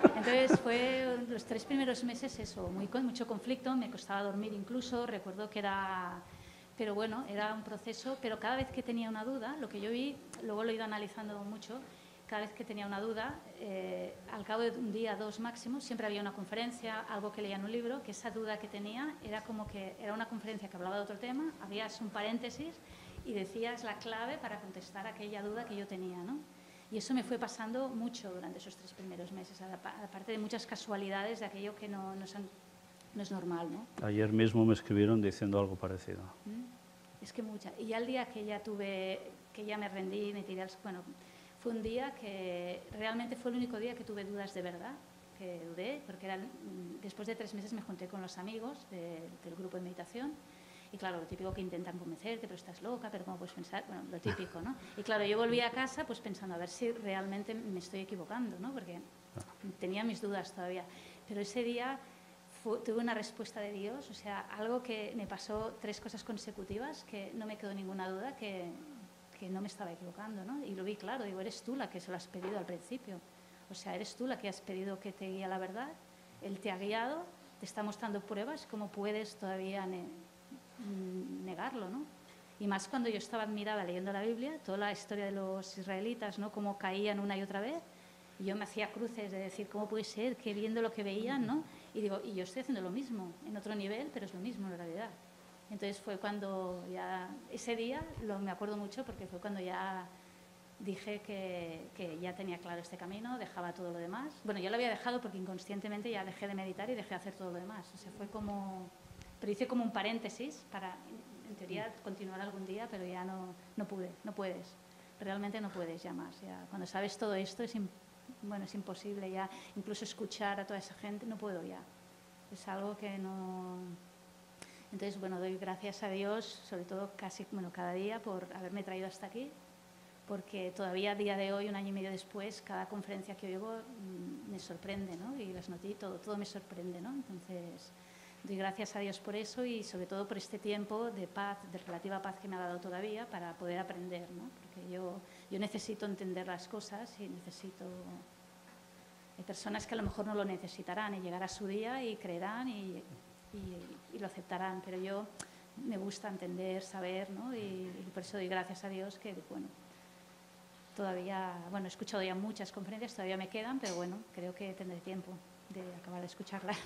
entonces fue los 3 primeros meses eso, con mucho conflicto, me costaba dormir incluso, recuerdo que era... Pero bueno, era un proceso, pero cada vez que tenía una duda, lo que yo vi, luego lo he ido analizando mucho, cada vez que tenía una duda, al cabo de un día, 2 máximo, siempre había una conferencia, algo que leía en un libro, que esa duda que tenía era como que era una conferencia que hablaba de otro tema, habías un paréntesis y decías la clave para contestar aquella duda que yo tenía, ¿no? Y eso me fue pasando mucho durante esos 3 primeros meses, aparte de muchas casualidades de aquello que no es normal, ¿no? Ayer mismo me escribieron diciendo algo parecido. Es que mucha. Y ya el día que ya me rendí, me tiré bueno, fue un día que realmente fue el único día que tuve dudas de verdad, que dudé, porque después de 3 meses me junté con los amigos del grupo de meditación y claro, lo típico que intentan convencerte, pero estás loca, pero ¿cómo puedes pensar? Bueno, lo típico, ¿no? Y claro, yo volví a casa pues pensando a ver si realmente me estoy equivocando, ¿no? Porque Tenía mis dudas todavía, pero ese día tuve una respuesta de Dios, o sea, algo que me pasó 3 cosas consecutivas, que no me quedó ninguna duda, que no me estaba equivocando, ¿no? Y lo vi claro, digo, eres tú la que se lo has pedido al principio, o sea, eres tú la que has pedido que te guíe a la verdad, Él te ha guiado, te está mostrando pruebas, ¿cómo puedes todavía negarlo, ¿no? Y más cuando yo estaba admirada leyendo la Biblia, toda la historia de los israelitas, ¿no? Cómo caían una y otra vez, y yo me hacía cruces de decir, ¿cómo puede ser que viendo lo que veían, ¿no? Y digo, y yo estoy haciendo lo mismo, en otro nivel, pero es lo mismo en realidad. Entonces fue cuando ya, ese día me acuerdo mucho porque fue cuando ya dije que ya tenía claro este camino, dejaba todo lo demás. Bueno, yo lo había dejado porque inconscientemente ya dejé de meditar y dejé de hacer todo lo demás. O sea, fue como, pero hice como un paréntesis para, en teoría, continuar algún día, pero ya no pude, no puedes. Realmente no puedes ya más. Ya, cuando sabes todo esto es imposible ya, incluso escuchar a toda esa gente, no puedo ya. Es algo que no... Entonces, bueno, doy gracias a Dios, sobre todo cada día, por haberme traído hasta aquí, porque todavía a día de hoy, 1 año y medio después, cada conferencia que oigo me sorprende, ¿no? Y las noticias, todo me sorprende, ¿no? Entonces, doy gracias a Dios por eso y sobre todo por este tiempo de paz, de relativa paz que me ha dado todavía para poder aprender, ¿no? Porque yo necesito entender las cosas y necesito... Hay personas que a lo mejor no lo necesitarán y llegará su día y creerán y lo aceptarán, pero yo me gusta entender, saber, ¿no? Y por eso doy gracias a Dios que, bueno, todavía, bueno, he escuchado ya muchas conferencias, todavía me quedan, pero bueno, creo que tendré tiempo de acabar de escucharlas.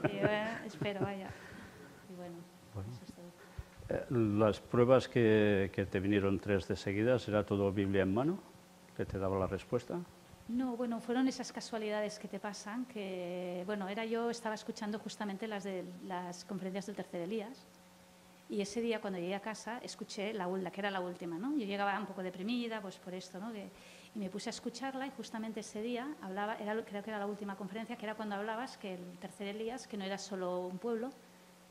Y bueno, espero, vaya. Y bueno, eso es todo. Las pruebas que te vinieron 3 de seguida, ¿era todo Biblia en mano que te daba la respuesta? No, bueno, fueron esas casualidades que te pasan, que, bueno, estaba escuchando justamente las conferencias del tercer Elías, y ese día cuando llegué a casa escuché la que era la última, ¿no? Yo llegaba un poco deprimida, pues por esto, ¿no? Y me puse a escucharla y justamente ese día creo que era la última conferencia, que era cuando hablabas que el tercer Elías, que no era solo un pueblo,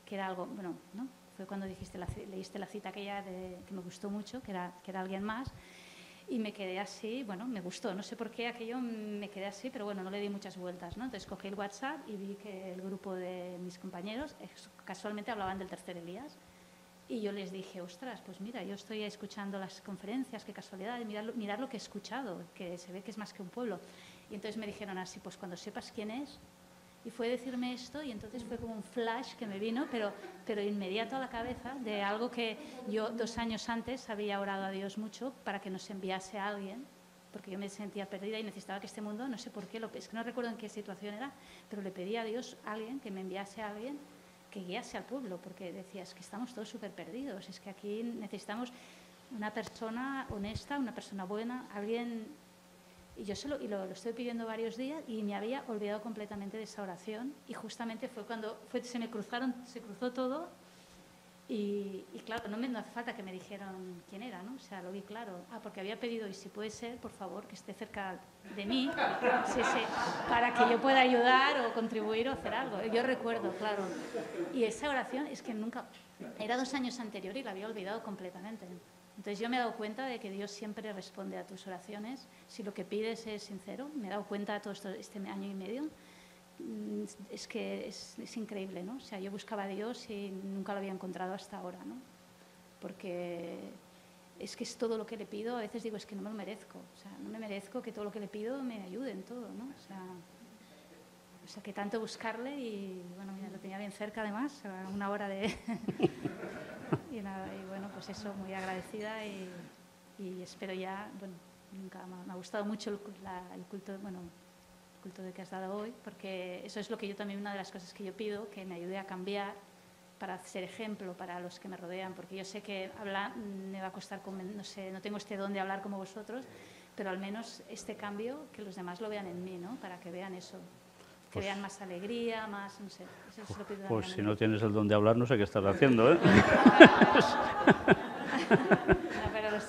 que era algo, bueno, ¿no? Fue cuando leíste la cita aquella que me gustó mucho, que era alguien más. Y me quedé así, bueno, me gustó, no sé por qué aquello me quedé así, pero bueno, no le di muchas vueltas, ¿no? Entonces cogí el WhatsApp y vi que el grupo de mis compañeros casualmente hablaban del tercer Elías. Y yo les dije, ostras, pues mira, yo estoy escuchando las conferencias, qué casualidad, mirad lo que he escuchado, que se ve que es más que un pueblo. Y entonces me dijeron así, pues cuando sepas quién es. Y fue decirme esto y entonces fue como un flash que me vino, pero inmediato a la cabeza de algo que yo 2 años antes había orado a Dios mucho para que nos enviase a alguien, porque yo me sentía perdida y necesitaba que este mundo, no sé por qué, es que no recuerdo en qué situación era, pero le pedí a Dios a alguien, que me enviase a alguien que guiase al pueblo, porque decía, es que estamos todos súper perdidos, es que aquí necesitamos una persona honesta, una persona buena, alguien... Y yo lo estoy pidiendo varios días y me había olvidado completamente de esa oración y justamente fue cuando se cruzó todo y claro, no hace falta que me dijeran quién era, ¿no? O sea, lo vi claro. Porque había pedido, y si puede ser, por favor, que esté cerca de mí, sí, para que yo pueda ayudar o contribuir o hacer algo. Yo recuerdo, claro. Y esa oración es que nunca... Era 2 años anterior y la había olvidado completamente. Entonces yo me he dado cuenta de que Dios siempre responde a tus oraciones si lo que pides es sincero. Me he dado cuenta de todo este 1 año y medio. Es que es increíble, ¿no? O sea, yo buscaba a Dios y nunca lo había encontrado hasta ahora, ¿no? Porque es que es todo lo que le pido. A veces digo, es que no me lo merezco. O sea, no me merezco que todo lo que le pido me ayude en todo, ¿no? O sea que tanto buscarle y, bueno, mira, lo tenía bien cerca además, a 1 hora de... Y nada, y bueno, pues eso, muy agradecida y espero ya, bueno, nunca me ha gustado mucho el culto, bueno, el culto de que has dado hoy, porque eso es lo que yo también, una de las cosas que yo pido, que me ayude a cambiar para ser ejemplo para los que me rodean, porque yo sé que hablar me va a costar, no sé, no tengo este don de hablar como vosotros, pero al menos este cambio, que los demás lo vean en mí, ¿no? Para que vean eso. Que vean más alegría, más, no sé. Eso es lo que pido. Pues si no tienes el don de hablar, no sé qué estás haciendo, ¿eh? No,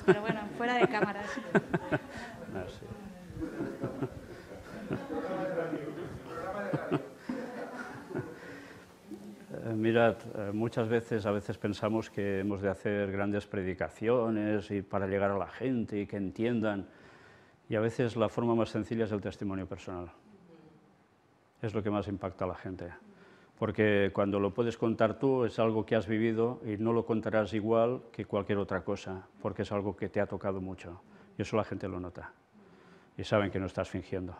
pero bueno, fuera de cámaras. Sí. Mirad, muchas veces, a veces pensamos que hemos de hacer grandes predicaciones y para llegar a la gente y que entiendan, Y a veces la forma más sencilla es el testimonio personal. Es lo que más impacta a la gente. Porque cuando lo puedes contar tú es algo que has vivido y no lo contarás igual que cualquier otra cosa, porque es algo que te ha tocado mucho. Y eso la gente lo nota. Y saben que no estás fingiendo.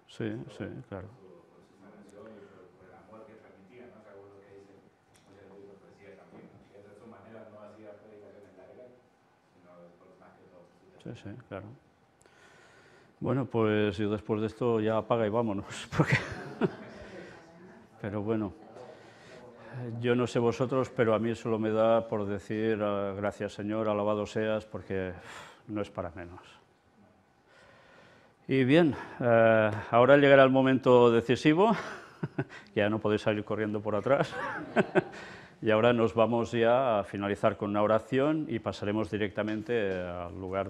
Sí, sí, claro. Sí, sí, claro. Bueno, pues yo después de esto ya apaga y vámonos, porque... Pero bueno, yo no sé vosotros, pero a mí solo me da por decir gracias Señor, alabado seas, porque no es para menos. Y bien, ahora llegará el momento decisivo, que ya no podéis salir corriendo por atrás. Y ahora nos vamos ya a finalizar con una oración y pasaremos directamente al lugar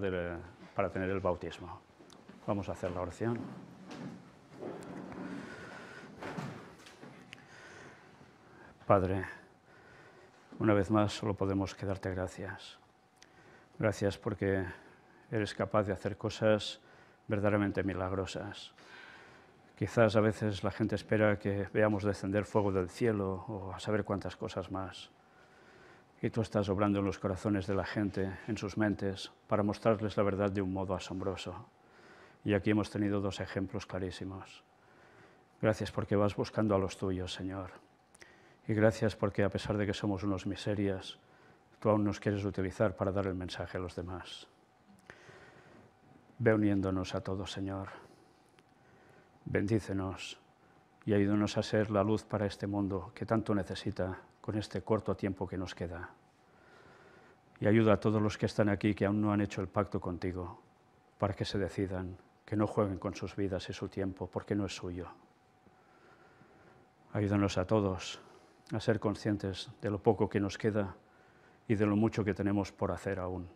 para tener el bautismo. Vamos a hacer la oración. Padre, una vez más solo podemos que darte gracias. Gracias porque eres capaz de hacer cosas verdaderamente milagrosas. Quizás a veces la gente espera que veamos descender fuego del cielo o a saber cuántas cosas más. Y tú estás obrando en los corazones de la gente, en sus mentes, para mostrarles la verdad de un modo asombroso. Y aquí hemos tenido dos ejemplos clarísimos. Gracias porque vas buscando a los tuyos, Señor. Y gracias porque a pesar de que somos unos miserias, tú aún nos quieres utilizar para dar el mensaje a los demás. Ve uniéndonos a todos, Señor. Bendícenos y ayúdanos a ser la luz para este mundo que tanto necesita con este corto tiempo que nos queda. Y ayuda a todos los que están aquí que aún no han hecho el pacto contigo, para que se decidan, que no jueguen con sus vidas y su tiempo, porque no es suyo. Ayúdanos a todos a ser conscientes de lo poco que nos queda y de lo mucho que tenemos por hacer aún.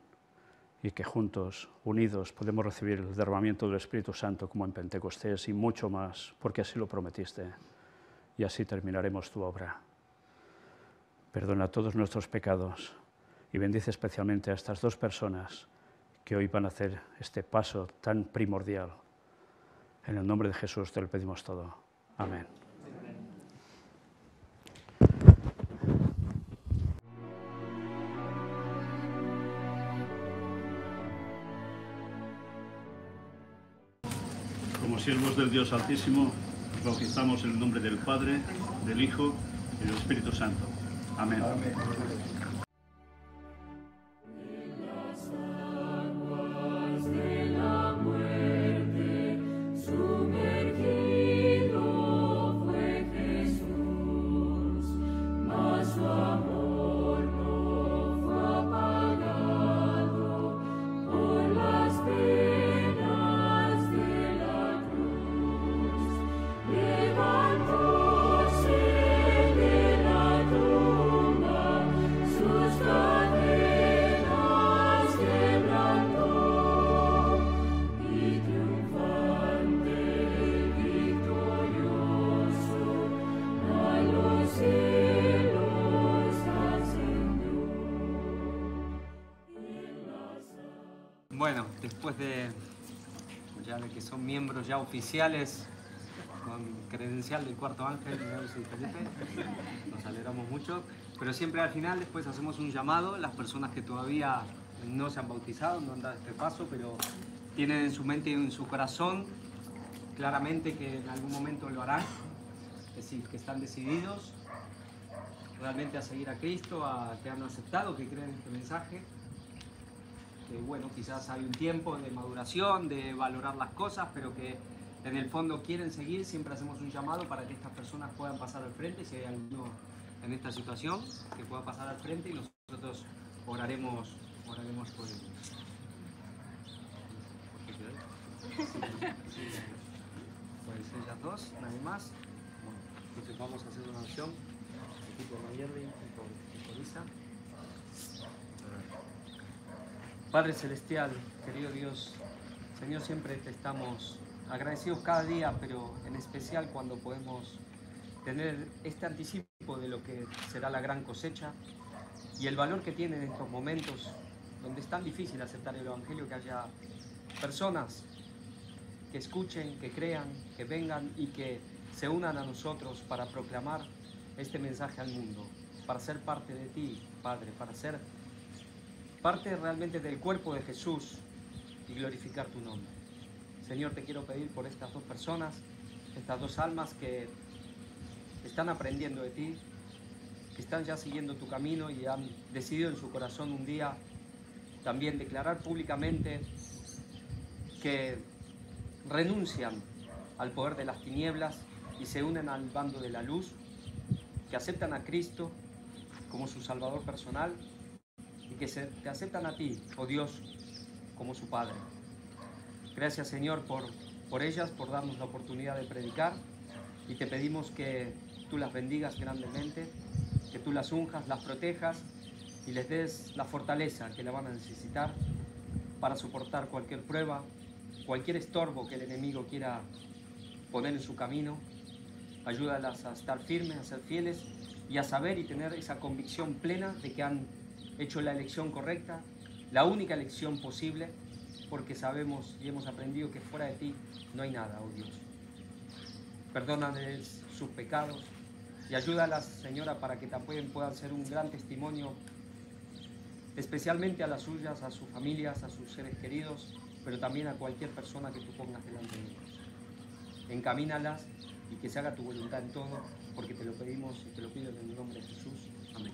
Y que juntos, unidos, podemos recibir el derramamiento del Espíritu Santo como en Pentecostés y mucho más, porque así lo prometiste. Y así terminaremos tu obra. Perdona todos nuestros pecados y bendice especialmente a estas dos personas que hoy van a hacer este paso tan primordial. En el nombre de Jesús te lo pedimos todo. Amén. Como siervos del Dios Altísimo, os bautizamos en el nombre del Padre, del Hijo y del Espíritu Santo. Amén. Amén. Bueno, después de que son miembros ya oficiales con credencial del Cuarto Ángel, Neus y Felipe, nos alegramos mucho, pero siempre al final después hacemos un llamado, las personas que todavía no se han bautizado, no han dado este paso, pero tienen en su mente y en su corazón claramente que en algún momento lo harán, es decir, que están decididos realmente a seguir a Cristo, a que han aceptado, que creen este mensaje. Que bueno, quizás hay un tiempo de maduración, de valorar las cosas, pero que en el fondo quieren seguir, siempre hacemos un llamado para que estas personas puedan pasar al frente, si hay alguno en esta situación, que pueda pasar al frente y nosotros oraremos por ellos. Pueden ser las dos, nadie más. Bueno, entonces vamos a hacer una oración, equipo de Mayerly y por Lisa. Padre Celestial, querido Dios, Señor, siempre te estamos agradecidos cada día, pero en especial cuando podemos tener este anticipo de lo que será la gran cosecha. y el valor que tiene en estos momentos donde es tan difícil aceptar el Evangelio, que haya personas que escuchen, que crean, que vengan y que se unan a nosotros para proclamar este mensaje al mundo, para ser parte de ti, Padre, para ser parte realmente del cuerpo de Jesús y glorificar tu nombre. Señor, te quiero pedir por estas dos personas, estas dos almas que están aprendiendo de ti, que están ya siguiendo tu camino y han decidido en su corazón un día también declarar públicamente que renuncian al poder de las tinieblas y se unen al bando de la luz, que aceptan a Cristo como su Salvador personal y que te aceptan a ti, oh Dios, como su Padre. Gracias, Señor, por ellas, por darnos la oportunidad de predicar, y te pedimos que tú las bendigas grandemente, que tú las unjas, las protejas y les des la fortaleza que la van a necesitar para soportar cualquier prueba, cualquier estorbo que el enemigo quiera poner en su camino. Ayúdalas a estar firmes, a ser fieles y a saber y tener esa convicción plena de que han hecho la elección correcta, la única elección posible, porque sabemos y hemos aprendido que fuera de ti no hay nada, oh Dios. Perdónales sus pecados y ayúdalas, Señora, para que también puedan ser un gran testimonio, especialmente a las suyas, a sus familias, a sus seres queridos, pero también a cualquier persona que tú pongas delante de ellos. Encamínalas y que se haga tu voluntad en todo, porque te lo pedimos y te lo pido en el nombre de Jesús. Amén.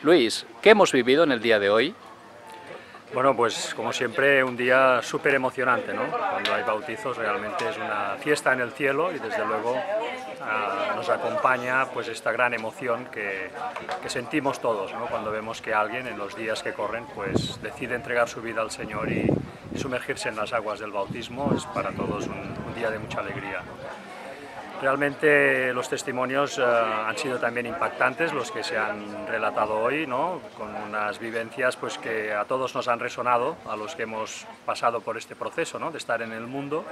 Luis, ¿qué hemos vivido en el día de hoy? Bueno, pues como siempre un día súper emocionante, ¿no? Cuando hay bautizos realmente es una fiesta en el cielo y desde luego nos acompaña pues esta gran emoción que sentimos todos, ¿no? Cuando vemos que alguien en los días que corren pues decide entregar su vida al Señor y sumergirse en las aguas del bautismo. Es para todos un día de mucha alegría. Realmente los testimonios han sido también impactantes, los que se han relatado hoy, ¿no? Con unas vivencias pues, que a todos nos han resonado, a los que hemos pasado por este proceso, ¿no? De estar en el mundo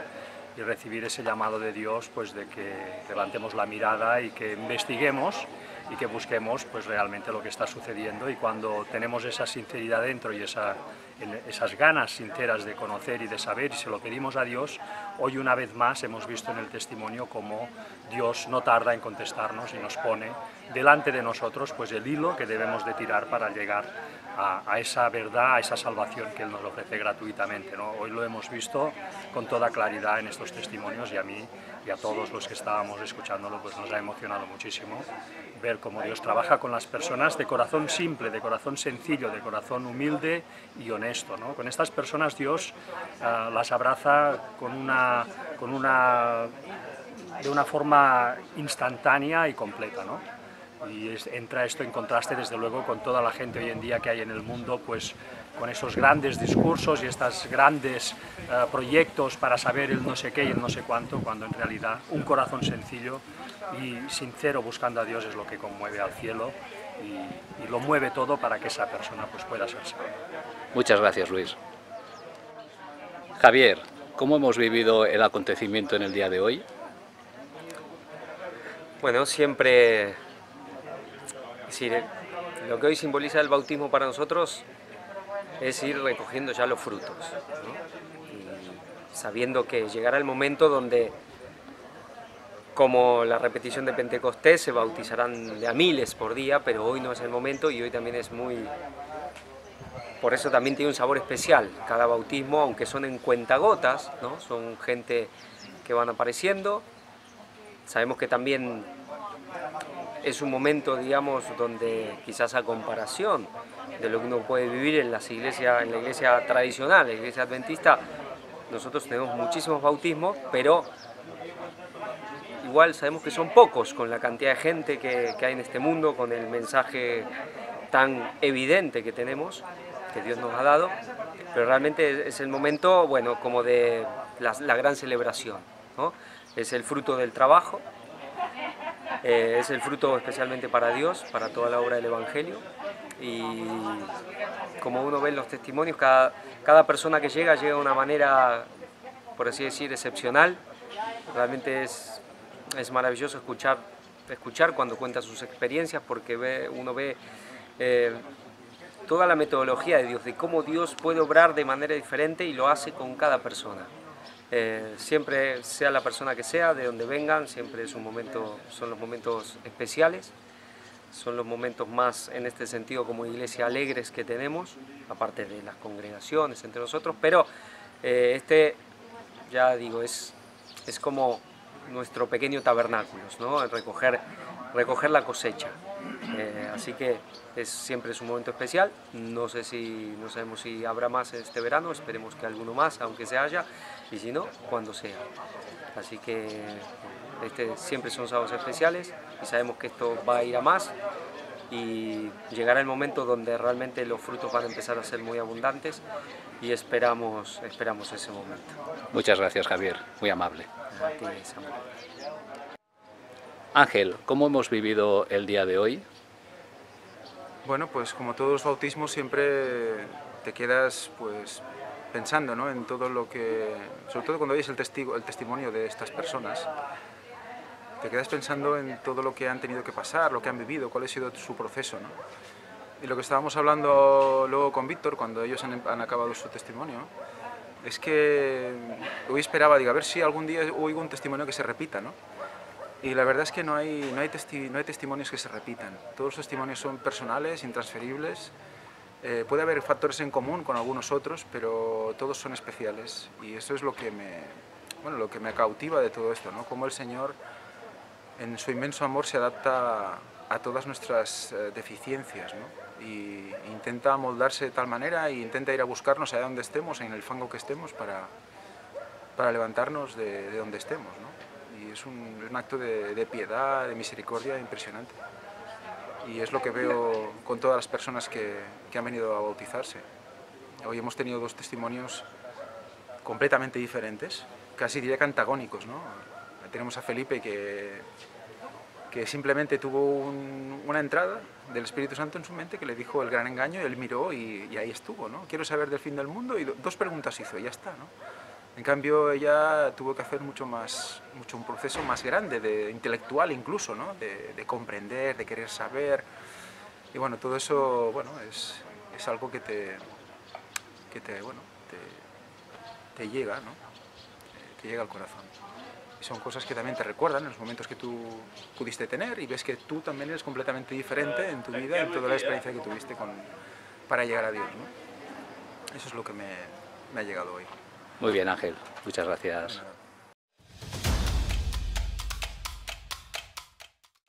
y recibir ese llamado de Dios pues, de que levantemos la mirada y que investiguemos y que busquemos pues, realmente lo que está sucediendo, y cuando tenemos esa sinceridad dentro y esas ganas sinceras de conocer y de saber, y se lo pedimos a Dios, hoy una vez más hemos visto en el testimonio cómo Dios no tarda en contestarnos y nos pone delante de nosotros pues, el hilo que debemos de tirar para llegar a esa verdad, a esa salvación que Él nos ofrece gratuitamente, ¿no? Hoy lo hemos visto con toda claridad en estos testimonios, y a mí y a todos los que estábamos escuchándolo pues nos ha emocionado muchísimo ver cómo Dios trabaja con las personas de corazón simple, de corazón sencillo, de corazón humilde y honesto, ¿no? Con estas personas Dios las abraza con una de una forma instantánea y completa, ¿no? Y entra esto en contraste, desde luego, con toda la gente hoy en día que hay en el mundo, pues con esos grandes discursos y estos grandes proyectos para saber el no sé qué y el no sé cuánto, cuando en realidad un corazón sencillo y sincero buscando a Dios es lo que conmueve al cielo y lo mueve todo para que esa persona pues pueda ser salva. Muchas gracias, Luis. Javier, ¿cómo hemos vivido el acontecimiento en el día de hoy? Bueno, siempre, es decir, lo que hoy simboliza el bautismo para nosotros es ir recogiendo ya los frutos, ¿no? Y sabiendo que llegará el momento donde, como la repetición de Pentecostés, se bautizarán de a miles por día, pero hoy no es el momento y hoy también es muy... Por eso también tiene un sabor especial cada bautismo, aunque son en cuentagotas, ¿no? Son gente que van apareciendo. Sabemos que también es un momento, digamos, donde quizás a comparación de lo que uno puede vivir en las iglesias, en la iglesia tradicional, la iglesia adventista, nosotros tenemos muchísimos bautismos, pero igual sabemos que son pocos con la cantidad de gente que hay en este mundo, con el mensaje tan evidente que tenemos, que Dios nos ha dado, pero realmente es el momento, bueno, como de la gran celebración, ¿no? Es el fruto del trabajo, es el fruto especialmente para Dios, para toda la obra del Evangelio, y como uno ve en los testimonios, cada persona que llega de una manera, por así decir, excepcional. Realmente es maravilloso escuchar cuando cuenta sus experiencias, porque uno ve toda la metodología de Dios, de cómo Dios puede obrar de manera diferente y lo hace con cada persona. Siempre, sea la persona que sea, de donde vengan, siempre son los momentos especiales, son los momentos más, en este sentido, como iglesia alegres que tenemos, aparte de las congregaciones entre nosotros, pero ya digo, es como nuestro pequeño tabernáculo, ¿no? Recoger la cosecha. Así que siempre es un momento especial. No sabemos si habrá más este verano, esperemos que alguno más, aunque se haya, y si no, cuando sea. Así que siempre son sábados especiales y sabemos que esto va a ir a más y llegará el momento donde realmente los frutos van a empezar a ser muy abundantes y esperamos ese momento. Muchas gracias, Javier, muy amable. A ti, Samuel. Ángel, ¿cómo hemos vivido el día de hoy? Bueno, pues como todos los bautismos siempre te quedas pues pensando, ¿no? En todo lo que, sobre todo cuando oyes el testimonio de estas personas, te quedas pensando en todo lo que han tenido que pasar, lo que han vivido, cuál ha sido su proceso, ¿no? Y lo que estábamos hablando luego con Víctor, cuando ellos han acabado su testimonio, es que hoy esperaba, digo, a ver si algún día oigo un testimonio que se repita, ¿no? Y la verdad es que no hay testimonios que se repitan. Todos los testimonios son personales, intransferibles. Puede haber factores en común con algunos otros, pero todos son especiales. Y eso es lo que me cautiva de todo esto, ¿no? Cómo el Señor, en su inmenso amor, se adapta a todas nuestras deficiencias, ¿no? Y intenta moldarse de tal manera e intenta ir a buscarnos allá donde estemos, en el fango que estemos, para levantarnos de donde estemos, ¿no? Y es un acto de piedad, de misericordia impresionante. Y es lo que veo con todas las personas que han venido a bautizarse. Hoy hemos tenido dos testimonios completamente diferentes, casi diría que antagónicos, ¿no? Tenemos a Felipe que simplemente tuvo una entrada del Espíritu Santo en su mente que le dijo el gran engaño, y él miró y ahí estuvo, ¿no? Quiero saber del fin del mundo, y dos preguntas hizo y ya está, ¿no? En cambio, ella tuvo que hacer un proceso más grande, intelectual incluso, ¿no? De comprender, de querer saber. Y bueno, todo eso, bueno, es algo que te llega, ¿no? Te llega al corazón. Y son cosas que también te recuerdan en los momentos que tú pudiste tener y ves que tú también eres completamente diferente en tu vida, en toda la experiencia que tuviste para llegar a Dios, ¿no? Eso es lo que me ha llegado hoy. Muy bien, Ángel. Muchas gracias.